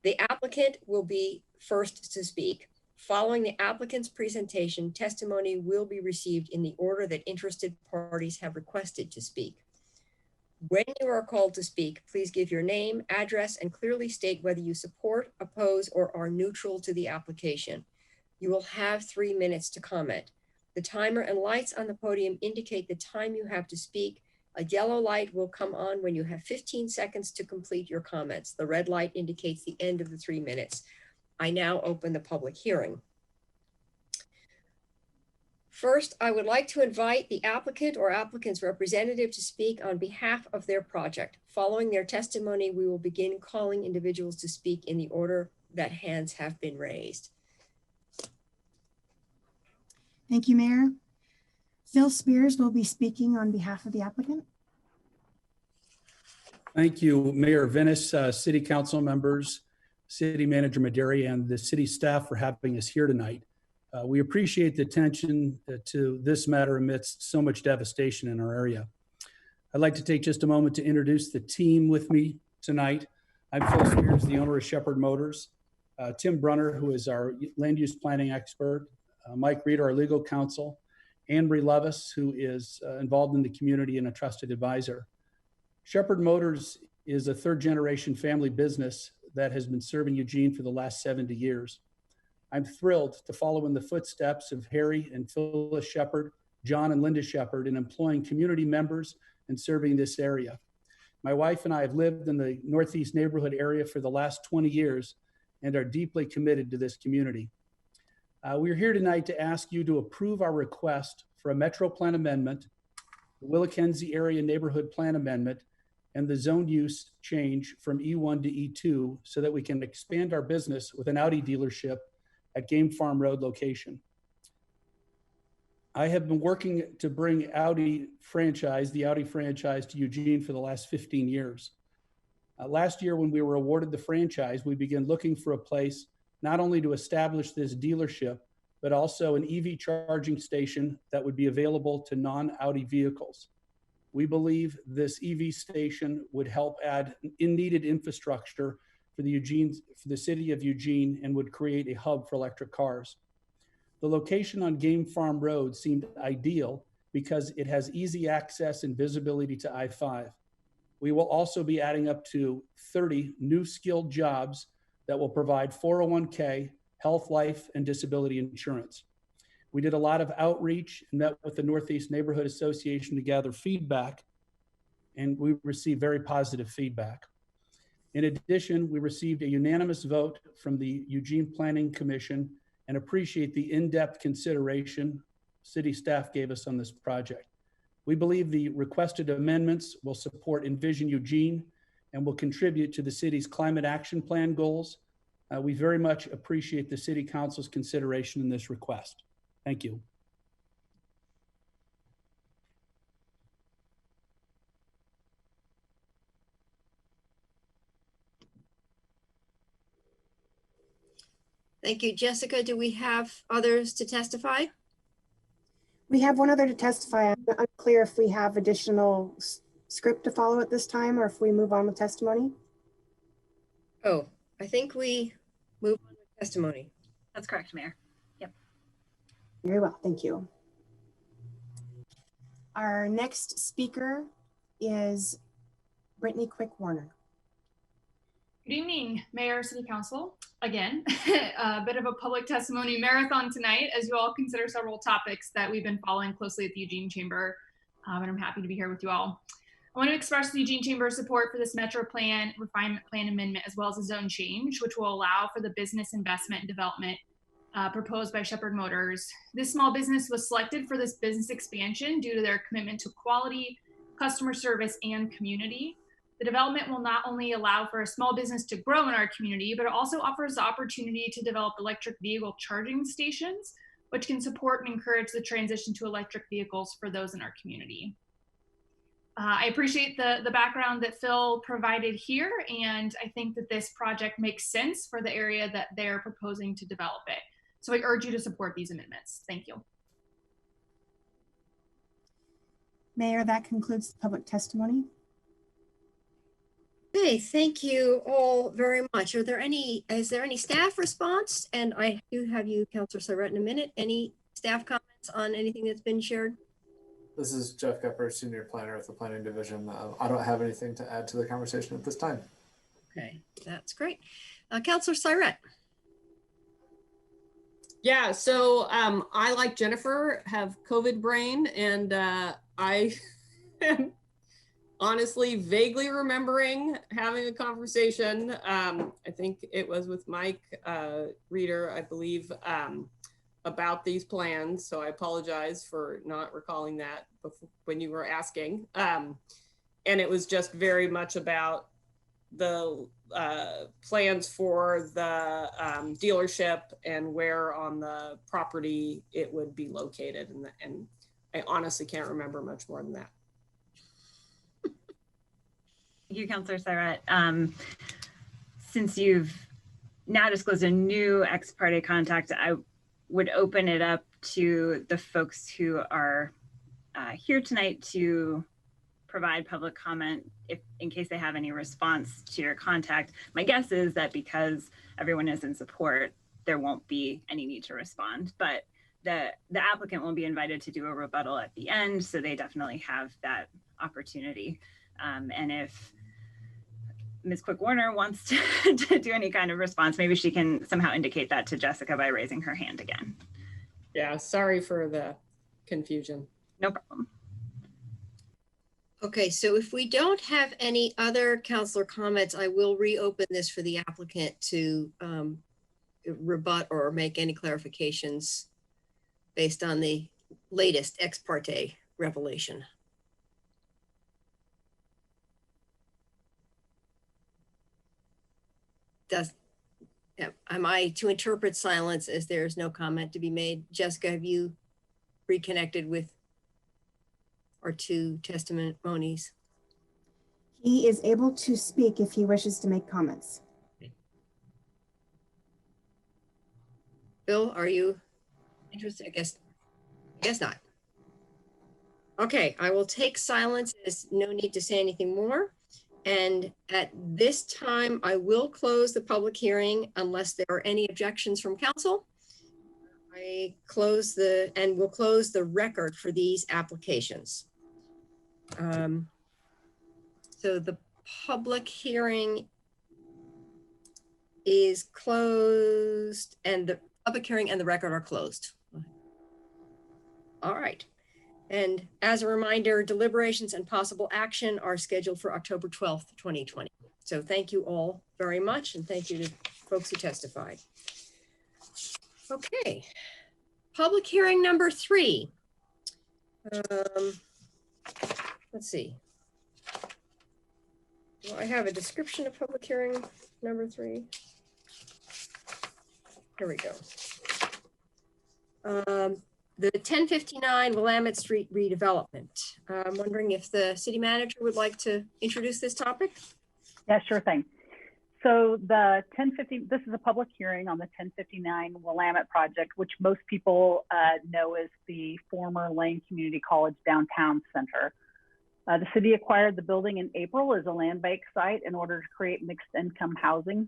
The applicant will be first to speak. Following the applicant's presentation, testimony will be received in the order that interested parties have requested to speak. When you are called to speak, please give your name, address, and clearly state whether you support, oppose, or are neutral to the application. You will have 3 minutes to comment. The timer and lights on the podium indicate the time you have to speak. A yellow light will come on when you have 15 seconds to complete your comments. The red light indicates the end of the 3 minutes. I now open the public hearing. First, I would like to invite the applicant or applicant's representative to speak on behalf of their project. Following their testimony, we will begin calling individuals to speak in the order that hands have been raised. Thank you, Mayor. Phil Spears will be speaking on behalf of the applicant. Thank you, Mayor Venus, City Council members, City Manager Maderi, and the city staff for having us here tonight. We appreciate the attention to this matter amidst so much devastation in our area. I'd like to take just a moment to introduce the team with me tonight. I'm Phil Spears, the owner of Shepherd Motors, Tim Brunner, who is our land use planning expert, Mike Reed, our legal counsel, Anne Brie Levis, who is involved in the community and a trusted advisor. Shepherd Motors is a third-generation family business that has been serving Eugene for the last 70 years. I'm thrilled to follow in the footsteps of Harry and Phyllis Shepherd, John and Linda Shepherd, in employing community members and serving this area. My wife and I have lived in the Northeast neighborhood area for the last 20 years and are deeply committed to this community. We're here tonight to ask you to approve our request for a Metro Plan Amendment, the Willackenzie Area Neighborhood Plan Amendment, and the zone use change from E1 to E2 so that we can expand our business with an Audi dealership at Game Farm Road location. I have been working to bring the Audi franchise to Eugene for the last 15 years. Last year, when we were awarded the franchise, we began looking for a place not only to establish this dealership, but also an EV charging station that would be available to non-Audi vehicles. We believe this EV station would help add needed infrastructure for the city of Eugene and would create a hub for electric cars. The location on Game Farm Road seemed ideal because it has easy access and visibility to I-5. We will also be adding up to 30 new skilled jobs that will provide 401k, health, life, and disability insurance. We did a lot of outreach and met with the Northeast Neighborhood Association to gather feedback, and we received very positive feedback. In addition, we received a unanimous vote from the Eugene Planning Commission and appreciate the in-depth consideration city staff gave us on this project. We believe the requested amendments will support Envision Eugene and will contribute to the city's climate action plan goals. We very much appreciate the City Council's consideration in this request. Thank you. Thank you, Jessica. Do we have others to testify? We have one other to testify. I'm unclear if we have additional script to follow at this time, or if we move on with testimony? Oh, I think we move on with testimony. That's correct, Mayor. Yep. Very well, thank you. Our next speaker is Brittany Quick Warner. Good evening, Mayor, City Council. Again, a bit of a public testimony marathon tonight as you all consider several topics that we've been following closely at the Eugene Chamber, and I'm happy to be here with you all. I want to express the Eugene Chamber's support for this Metro Plan Refinement Plan Amendment, as well as a zone change, which will allow for the business investment and development proposed by Shepherd Motors. This small business was selected for this business expansion due to their commitment to quality, customer service, and community. The development will not only allow for a small business to grow in our community, but it also offers the opportunity to develop electric vehicle charging stations, which can support and encourage the transition to electric vehicles for those in our community. I appreciate the background that Phil provided here, and I think that this project makes sense for the area that they're proposing to develop it. So I urge you to support these amendments. Thank you. Mayor, that concludes the public testimony. Okay, thank you all very much. Is there any staff response? And I do have you, Councilor Surratt, in a minute. Any staff comments on anything that's been shared? This is Jeff Gepper, Senior Planner with the Planning Division. I don't have anything to add to the conversation at this time. Okay, that's great. Councilor Surratt. Yeah, so I, like Jennifer, have COVID brain, and I am honestly vaguely remembering having a conversation. I think it was with Mike Reeder, I believe, about these plans. So I apologize for not recalling that before, when you were asking. And it was just very much about the plans for the dealership and where on the property it would be located. And I honestly can't remember much more than that. Thank you, Councilor Surratt. Since you've now disclosed a new ex parte contact, I would open it up to the folks who are here tonight to provide public comment if in case they have any response to your contact. My guess is that because everyone is in support, there won't be any need to respond, but the applicant will be invited to do a rebuttal at the end, so they definitely have that opportunity. And if Ms. Quick Warner wants to do any kind of response, maybe she can somehow indicate that to Jessica by raising her hand again. Yeah, sorry for the confusion. No problem. Okay, so if we don't have any other councilor comments, I will reopen this for the applicant to rebut or make any clarifications based on the latest ex parte revelation. Am I to interpret silence as there's no comment to be made? Jessica, have you reconnected with our two testimonies? He is able to speak if he wishes to make comments. Bill, are you interested? I guess not. Okay, I will take silence as no need to say anything more. And at this time, I will close the public hearing unless there are any objections from council. I close we'll close the record for these applications. So the public hearing is closed and the public hearing and the record are closed. All right. And as a reminder, deliberations and possible action are scheduled for October 12th, 2020. So thank you all very much. And thank you to folks who testified. Okay. Public hearing number 3. Let's see. Do I have a description of public hearing number 3? Here we go. The 1059 Willamette Street redevelopment. I'm wondering if the city manager would like to introduce this topic. Yeah, sure thing. So the 1050, this is a public hearing on the 1059 Willamette project, which most people know as the former Lane Community College Downtown Center. The city acquired the building in April as a land bank site in order to create mixed income housing.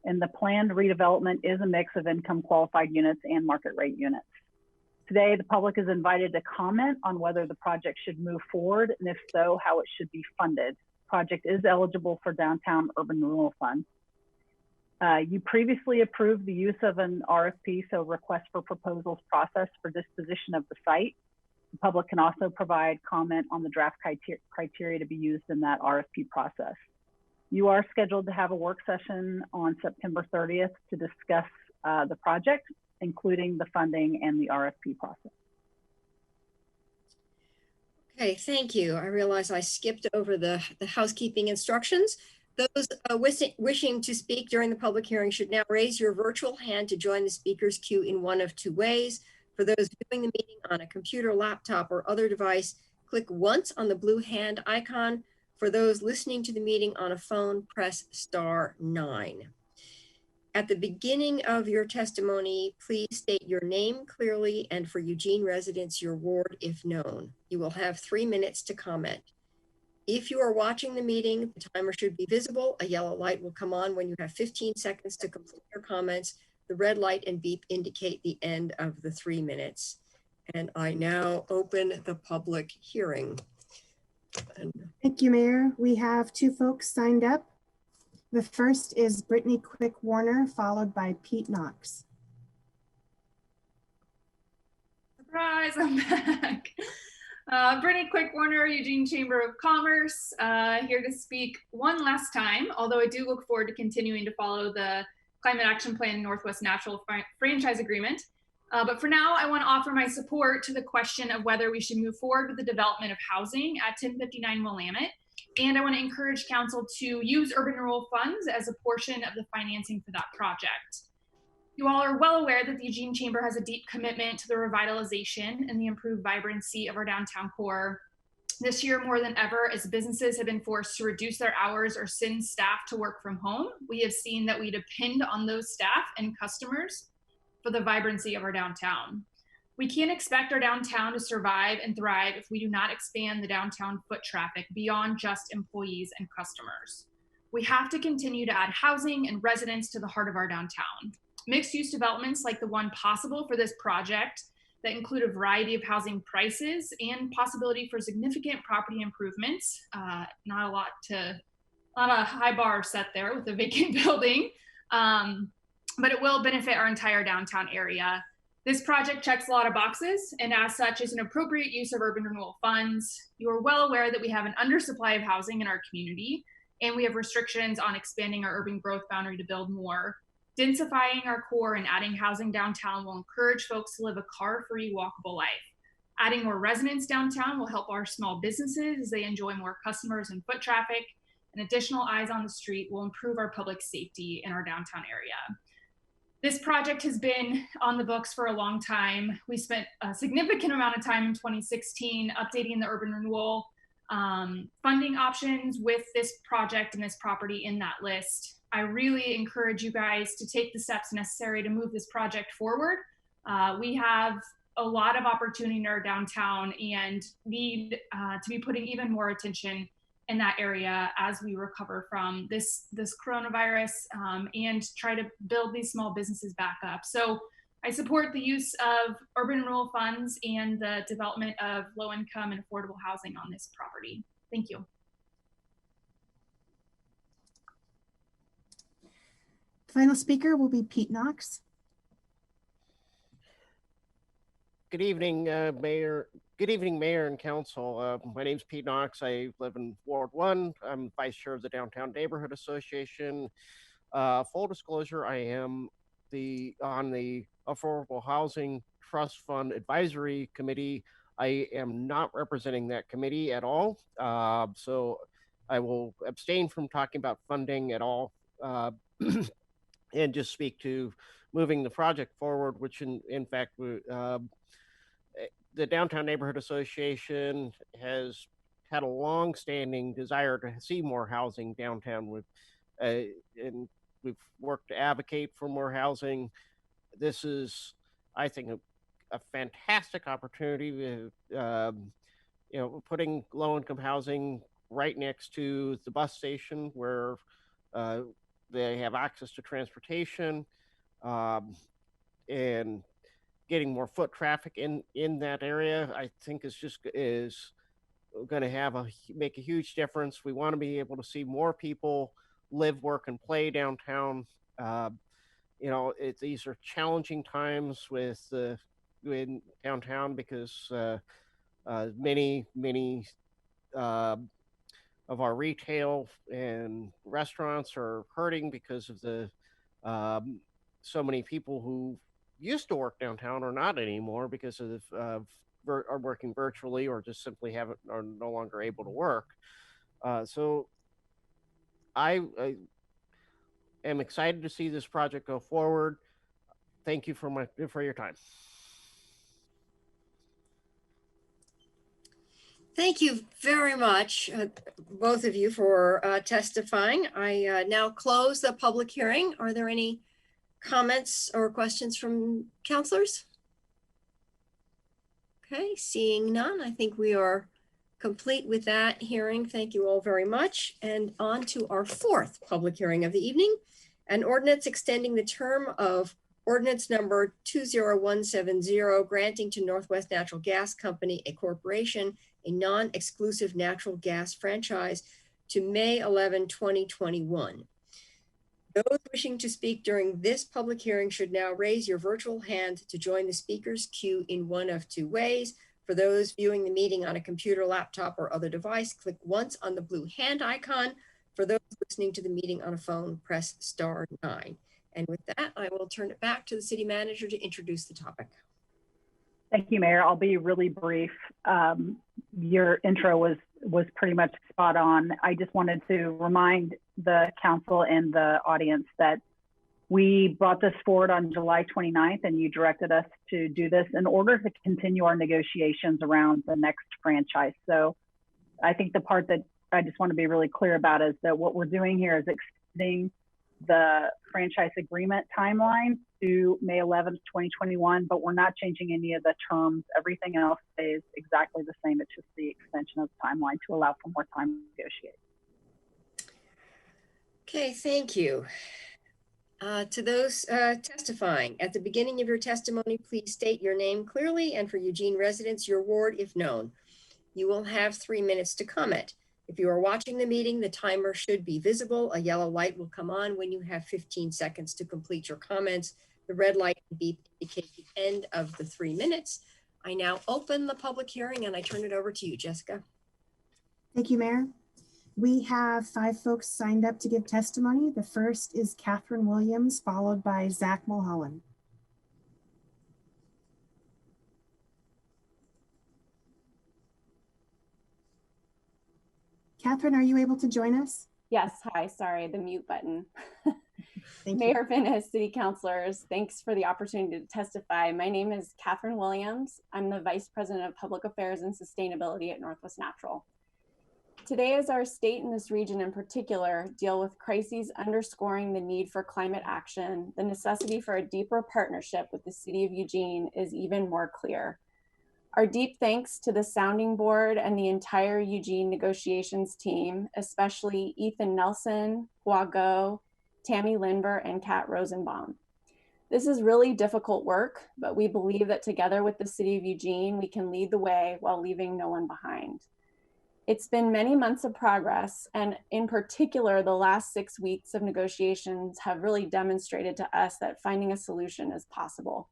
And the planned redevelopment is a mix of income qualified units and market rate units. Today, the public is invited to comment on whether the project should move forward, and if so, how it should be funded. The project is eligible for Downtown Urban Renewal Fund. You previously approved the use of an RFP, so request for proposals process for disposition of the site. The public can also provide comment on the draft criteria to be used in that RFP process. You are scheduled to have a work session on September 30th to discuss the project, including the funding and the RFP process. Okay, thank you. I realize I skipped over the housekeeping instructions. Those wishing to speak during the public hearing should now raise your virtual hand to join the speaker's queue in one of two ways. For those viewing the meeting on a computer, laptop, or other device, click once on the blue hand icon. For those listening to the meeting on a phone, press *9. At the beginning of your testimony, please state your name clearly and for Eugene residents, your ward if known. You will have 3 minutes to comment. If you are watching the meeting, the timer should be visible. A yellow light will come on when you have 15 seconds to complete your comments. The red light and beep indicate the end of the 3 minutes. And I now open the public hearing. Thank you, Mayor. We have 2 folks signed up. The first is Brittany Quick Warner, followed by Pete Knox. Surprise, I'm back. Brittany Quick Warner, Eugene Chamber of Commerce, here to speak one last time, although I do look forward to continuing to follow the Climate Action Plan Northwest Natural Franchise Agreement. But for now, I want to offer my support to the question of whether we should move forward with the development of housing at 1059 Willamette. And I want to encourage council to use urban renewal funds as a portion of the financing for that project. You all are well aware that the Eugene Chamber has a deep commitment to the revitalization and the improved vibrancy of our downtown core. This year, more than ever, as businesses have been forced to reduce their hours or send staff to work from home, we have seen that we depend on those staff and customers for the vibrancy of our downtown. We can't expect our downtown to survive and thrive if we do not expand the downtown foot traffic beyond just employees and customers. We have to continue to add housing and residents to the heart of our downtown. Mixed-use developments like the one possible for this project that include a variety of housing prices and possibility for significant property improvements. Not a high bar set there with a vacant building, but it will benefit our entire downtown area. This project checks a lot of boxes, and as such is an appropriate use of urban renewal funds. You are well aware that we have an undersupply of housing in our community, and we have restrictions on expanding our urban growth boundary to build more. Densifying our core and adding housing downtown will encourage folks to live a car-free, walkable life. Adding more residents downtown will help our small businesses as they enjoy more customers and foot traffic, and additional eyes on the street will improve our public safety in our downtown area. This project has been on the books for a long time. We spent a significant amount of time in 2016 updating the urban renewal funding options with this project and this property in that list. I really encourage you guys to take the steps necessary to move this project forward. We have a lot of opportunity in our downtown and need to be putting even more attention in that area as we recover from this coronavirus and try to build these small businesses back up. So I support the use of urban renewal funds and the development of low income and affordable housing on this property. Thank you. Final speaker will be Pete Knox. Good evening, Mayor. Good evening, Mayor and Council. My name's Pete Knox. I live in Ward 1. I'm Vice Chair of the Downtown Neighborhood Association. Full disclosure, I am on the Affordable Housing Trust Fund Advisory Committee. I am not representing that committee at all, so I will abstain from talking about funding at all and just speak to moving the project forward, which in fact, the Downtown Neighborhood Association has had a long-standing desire to see more housing downtown, and we've worked to advocate for more housing. This is, I think, a fantastic opportunity. putting low-income housing right next to the bus station where they have access to transportation, and getting more foot traffic in that area, I think is going to make a huge difference. We want to be able to see more people live, work, and play downtown. These are challenging times in downtown because many of our retail and restaurants are hurting because of the so many people who used to work downtown are not anymore because are working virtually or just simply are no longer able to work. So I am excited to see this project go forward. Thank you for your time. Thank you very much, both of you, for testifying. I now close the public hearing. Are there any comments or questions from counselors? Okay, seeing none, I think we are complete with that hearing. Thank you all very much. And on to our fourth public hearing of the evening, an ordinance extending the term of ordinance number 20170, granting to Northwest Natural Gas Company, a corporation, a non-exclusive natural gas franchise to May 11, 2021. Those wishing to speak during this public hearing should now raise your virtual hand to join the speakers queue in one of two ways. For those viewing the meeting on a computer, laptop, or other device, click once on the blue hand icon. For those listening to the meeting on a phone, press *9. And with that, I will turn it back to the city manager to introduce the topic. Thank you, Mayor. I'll be really brief. Your intro was pretty much spot on. I just wanted to remind the council and the audience that we brought this forward on July 29th, and you directed us to do this in order to continue our negotiations around the next franchise. So I think the part that I just want to be really clear about is that what we're doing here is extending the franchise agreement timeline to May 11th, 2021, but we're not changing any of the terms. Everything else stays exactly the same. It's just the extension of the timeline to allow for more time to negotiate. Okay, thank you. To those testifying, at the beginning of your testimony, please state your name clearly, and for Eugene residents, your ward if known. You will have 3 minutes to comment. If you are watching the meeting, the timer should be visible. A yellow light will come on when you have 15 seconds to complete your comments. The red light will beep indicate the end of the 3 minutes. I now open the public hearing and I turn it over to you, Jessica. Thank you, Mayor. We have 5 folks signed up to give testimony. The first is Catherine Williams, followed by Zach Mulholland. Catherine, are you able to join us? Yes, hi, sorry, the mute button. Thank Mayor Vinnis, City Councilors, thanks for the opportunity to testify. My name is Catherine Williams. I'm the Vice President of Public Affairs and Sustainability at Northwest Natural. Today, as our state and this region in particular deal with crises underscoring the need for climate action, the necessity for a deeper partnership with the City of Eugene is even more clear. Our deep thanks to the sounding board and the entire Eugene negotiations team, especially Ethan Nelson, Hua Go, Tammy Lindber, and Kat Rosenbaum. This is really difficult work, but we believe that together with the City of Eugene, we can lead the way while leaving no one behind. It's been many months of progress, and in particular, the last 6 weeks of negotiations have really demonstrated to us that finding a solution is possible.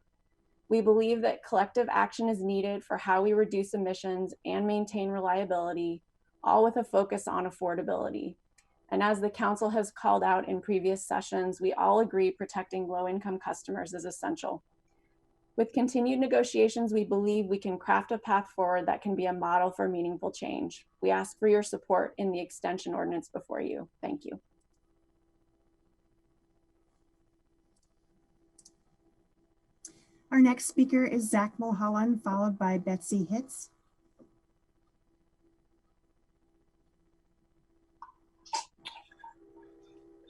We believe that collective action is needed for how we reduce emissions and maintain reliability, all with a focus on affordability. And as the council has called out in previous sessions, we all agree protecting low-income customers is essential. With continued negotiations, we believe we can craft a path forward that can be a model for meaningful change. We ask for your support in the extension ordinance before you. Thank you. Our next speaker is Zach Mulholland, followed by Betsy Hitz.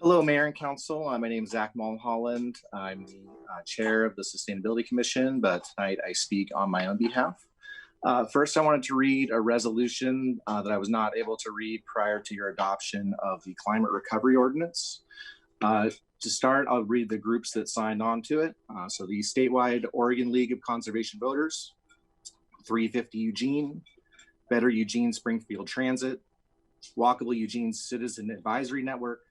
Hello, Mayor and Council. My name is Zach Mulholland. I'm the chair of the Sustainability Commission, but tonight I speak on my own behalf. First, I wanted to read a resolution that I was not able to read prior to your adoption of the Climate Recovery Ordinance. To start, I'll read the groups that signed on to it. So the statewide Oregon League of Conservation Voters, 350 Eugene, Better Eugene Springfield Transit, Walkable Eugene Citizen Advisory Network,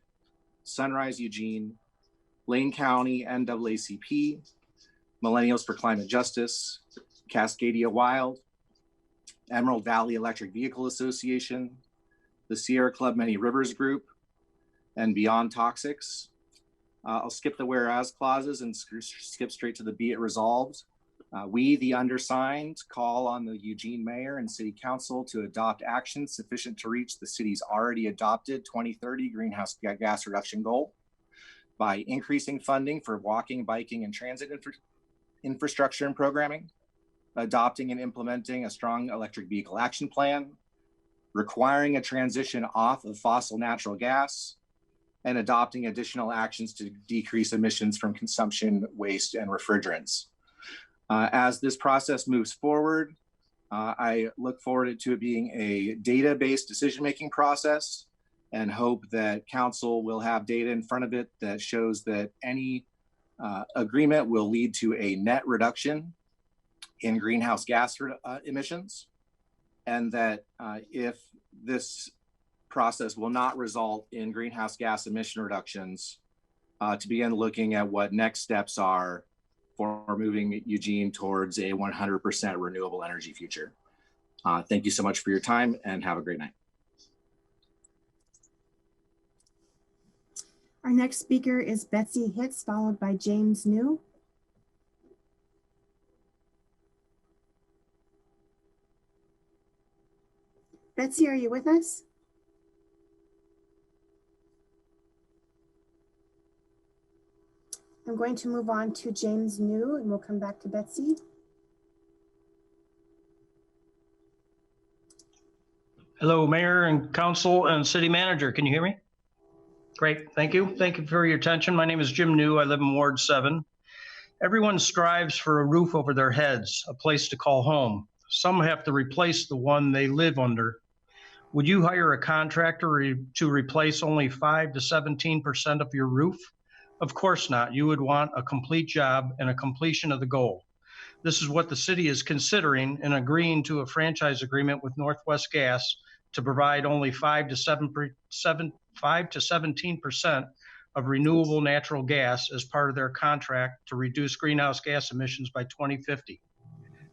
Sunrise Eugene, Lane County NAACP, Millennials for Climate Justice, Cascadia Wild, Emerald Valley Electric Vehicle Association, the Sierra Club Many Rivers Group, and Beyond Toxics. I'll skip the whereas clauses and skip straight to the be it resolved. We, the undersigned, call on the Eugene Mayor and City Council to adopt actions sufficient to reach the city's already adopted 2030 greenhouse gas reduction goal by increasing funding for walking, biking, and transit infrastructure and programming, adopting and implementing a strong electric vehicle action plan, requiring a transition off of fossil natural gas, and adopting additional actions to decrease emissions from consumption, waste, and refrigerants. As this process moves forward, I look forward to it being a data-based decision-making process and hope that council will have data in front of it that shows that any agreement will lead to a net reduction in greenhouse gas emissions, and that if this process will not result in greenhouse gas emission reductions, to begin looking at what next steps are for moving Eugene towards a 100% renewable energy future. Thank you so much for your time and have a great night. Our next speaker is Betsy Hitz, followed by James New. Betsy, are you with us? I'm going to move on to James New and we'll come back to Betsy. Hello, Mayor and Council and City Manager. Can you hear me? Great, thank you. Thank you for your attention. My name is Jim New. I live in Ward 7. Everyone strives for a roof over their heads, a place to call home. Some have to replace the one they live under. Would you hire a contractor to replace only 5 to 17% of your roof? Of course not. You would want a complete job and a completion of the goal. This is what the city is considering in agreeing to a franchise agreement with Northwest Gas to provide only 5 to 17% of renewable natural gas as part of their contract to reduce greenhouse gas emissions by 2050.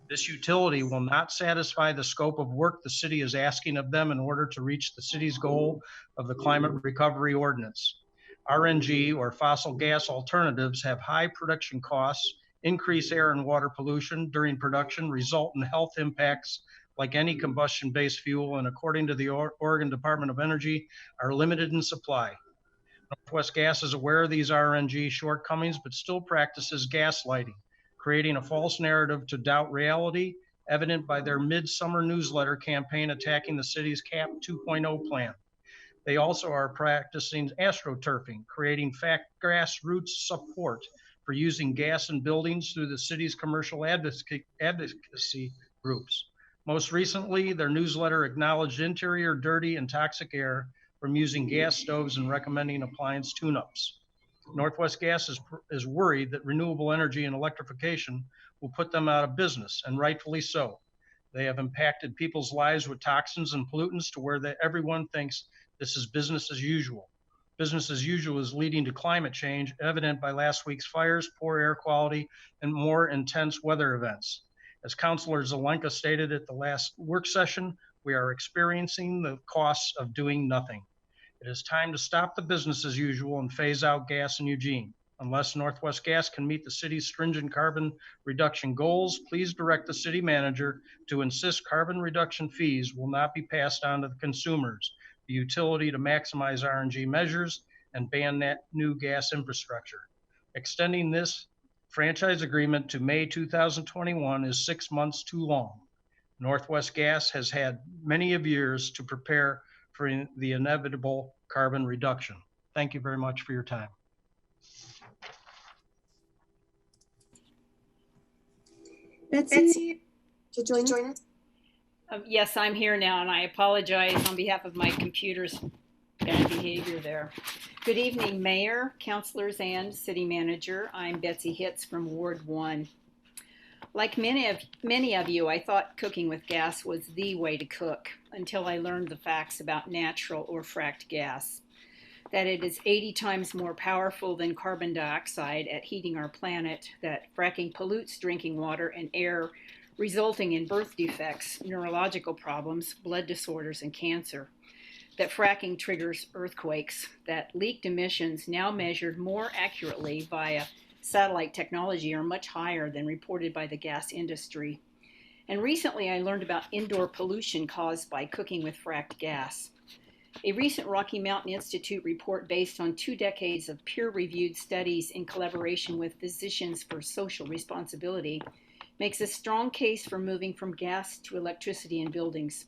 This utility will not satisfy the scope of work the city is asking of them in order to reach the city's goal of the Climate Recovery Ordinance. RNG, or fossil gas alternatives, have high production costs, increase air and water pollution during production, result in health impacts like any combustion-based fuel, and according to the Oregon Department of Energy, are limited in supply. Northwest Gas is aware of these RNG shortcomings, but still practices gaslighting, creating a false narrative to doubt reality, evident by their midsummer newsletter campaign attacking the city's CAP 2.0 plan. They also are practicing astroturfing, creating grassroots support for using gas in buildings through the city's commercial advocacy groups. Most recently, their newsletter acknowledged interior dirty and toxic air from using gas stoves and recommending appliance tune-ups. Northwest Gas is worried that renewable energy and electrification will put them out of business, and rightfully so. They have impacted people's lives with toxins and pollutants to where everyone thinks this is business as usual. Business as usual is leading to climate change, evident by last week's fires, poor air quality, and more intense weather events. As Councilor Zelenka stated at the last work session, we are experiencing the costs of doing nothing. It is time to stop the business as usual and phase out gas in Eugene. Unless Northwest Gas can meet the city's stringent carbon reduction goals, please direct the city manager to insist carbon reduction fees will not be passed on to the consumers, the utility to maximize RNG measures, and ban that new gas infrastructure. Extending this franchise agreement to May 2021 is 6 months too long. Northwest Gas has had many of years to prepare for the inevitable carbon reduction. Thank you very much for your time. Betsy, to join us? Yes, I'm here now, and I apologize on behalf of my computer's bad behavior there. Good evening, Mayor, councilors, and City Manager. I'm Betsy Hitz from Ward 1. Like many of you, I thought cooking with gas was the way to cook until I learned the facts about natural or fracked gas. That it is 80 times more powerful than carbon dioxide at heating our planet, that fracking pollutes drinking water and air, resulting in birth defects, neurological problems, blood disorders, and cancer. That fracking triggers earthquakes. That leaked emissions, now measured more accurately via satellite technology, are much higher than reported by the gas industry. And recently I learned about indoor pollution caused by cooking with fracked gas. A recent Rocky Mountain Institute report based on 2 decades of peer-reviewed studies in collaboration with Physicians for Social Responsibility makes a strong case for moving from gas to electricity in buildings.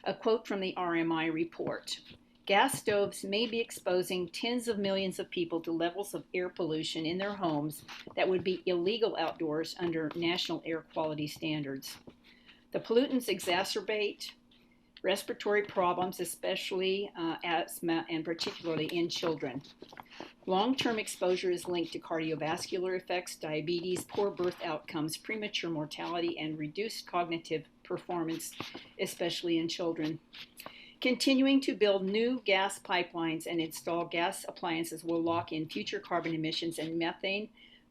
A quote from the RMI report: gas stoves may be exposing tens of millions of people to levels of air pollution in their homes that would be illegal outdoors under national air quality standards. The pollutants exacerbate respiratory problems, especially asthma, and particularly in children. Long-term exposure is linked to cardiovascular effects, diabetes, poor birth outcomes, premature mortality, and reduced cognitive performance, especially in children. Continuing to build new gas pipelines and install gas appliances will lock in future carbon emissions and methane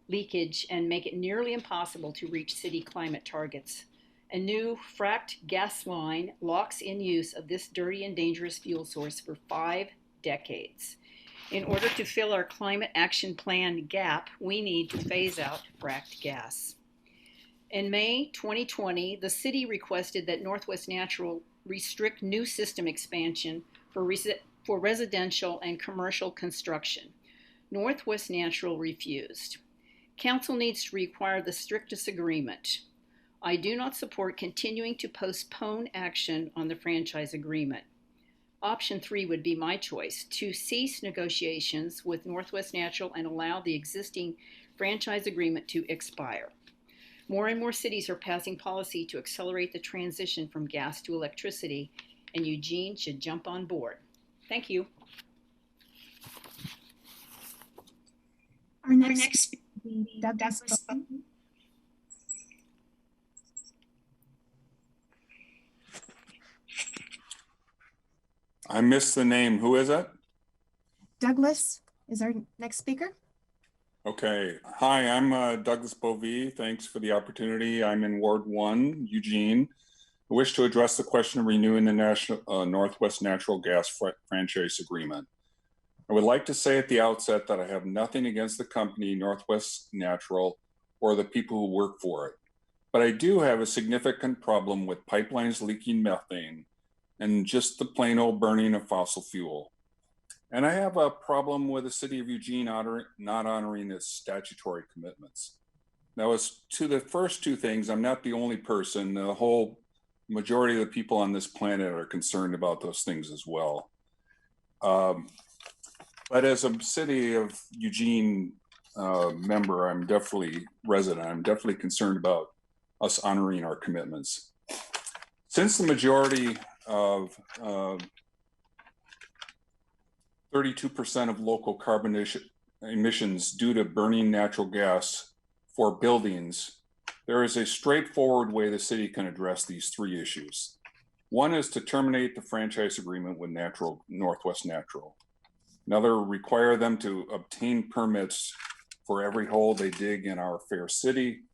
leakage and make it nearly impossible to reach city climate targets. A new fracked gas line locks in use of this dirty and dangerous fuel source for 5 decades. In order to fill our climate action plan gap, we need to phase out fracked gas. In May 2020, the city requested that Northwest Natural restrict new system expansion for residential and commercial construction. Northwest Natural refused. Council needs to require the strictest agreement. I do not support continuing to postpone action on the franchise agreement. Option 3 would be my choice: to cease negotiations with Northwest Natural and allow the existing franchise agreement to expire. More and more cities are passing policy to accelerate the transition from gas to electricity, and Eugene should jump on board. Thank you. Our next speaker will be Douglas Bowman. I missed the name. Who is it? Douglas is our next speaker. Okay. Hi, I'm Douglas Bovee. Thanks for the opportunity. I'm in Ward 1, Eugene. I wish to address the question of renewing the Northwest Natural Gas franchise agreement. I would like to say at the outset that I have nothing against the company Northwest Natural or the people who work for it, but I do have a significant problem with pipelines leaking methane and just the plain old burning of fossil fuel. And I have a problem with the city of Eugene not honoring its statutory commitments. Now, as to the first 2 things, I'm not the only person. The whole majority of the people on this planet are concerned about those things as well. But as a city of Eugene member, I'm definitely concerned about us honoring our commitments. Since the majority of 32% of local carbon emissions due to burning natural gas for buildings, there is a straightforward way the city can address these 3 issues. One is to terminate the franchise agreement with Northwest Natural. Another, require them to obtain permits for every hole they dig in our fair city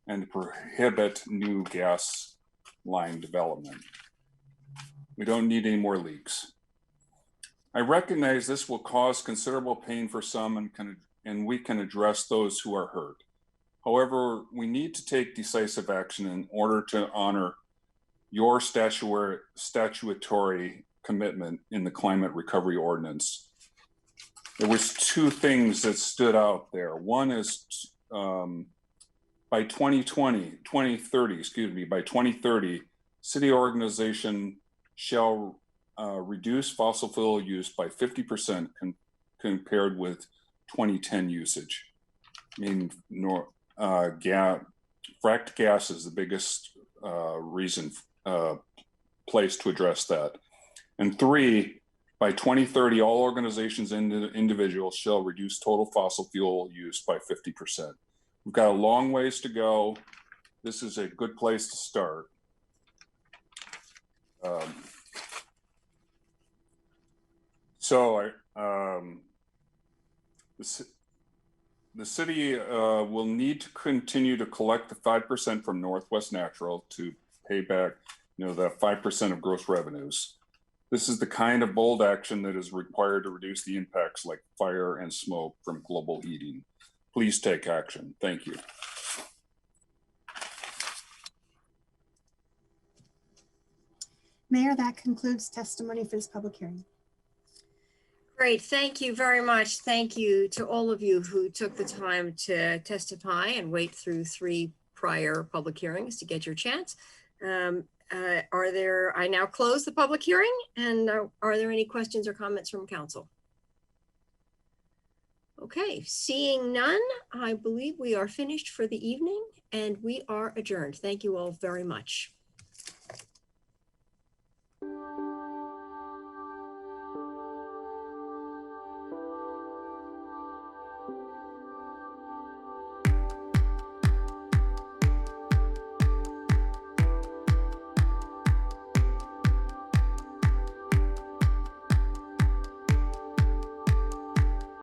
and prohibit new gas line development. We don't need any more leaks. I recognize this will cause considerable pain for some and we can address those who are hurt. However, we need to take decisive action in order to honor your statutory commitment in the climate recovery ordinance. There was 2 things that stood out there. One is by 2030, city organization shall reduce fossil fuel use by 50% compared with 2010 usage. I mean, fracked gas is the biggest reason place to address that. And 3, by 2030, all organizations and individuals shall reduce total fossil fuel use by 50%. We've got a long ways to go. This is a good place to start. The city will need to continue to collect the 5% from Northwest Natural to pay back, that 5% of gross revenues. This is the kind of bold action that is required to reduce the impacts like fire and smoke from global heating. Please take action. Thank you. Mayor, that concludes testimony for this public hearing. Great, thank you very much. Thank you to all of you who took the time to testify and wait through 3 prior public hearings to get your chance. I now close the public hearing, and are there any questions or comments from council? Okay, seeing none, I believe we are finished for the evening and we are adjourned. Thank you all very much.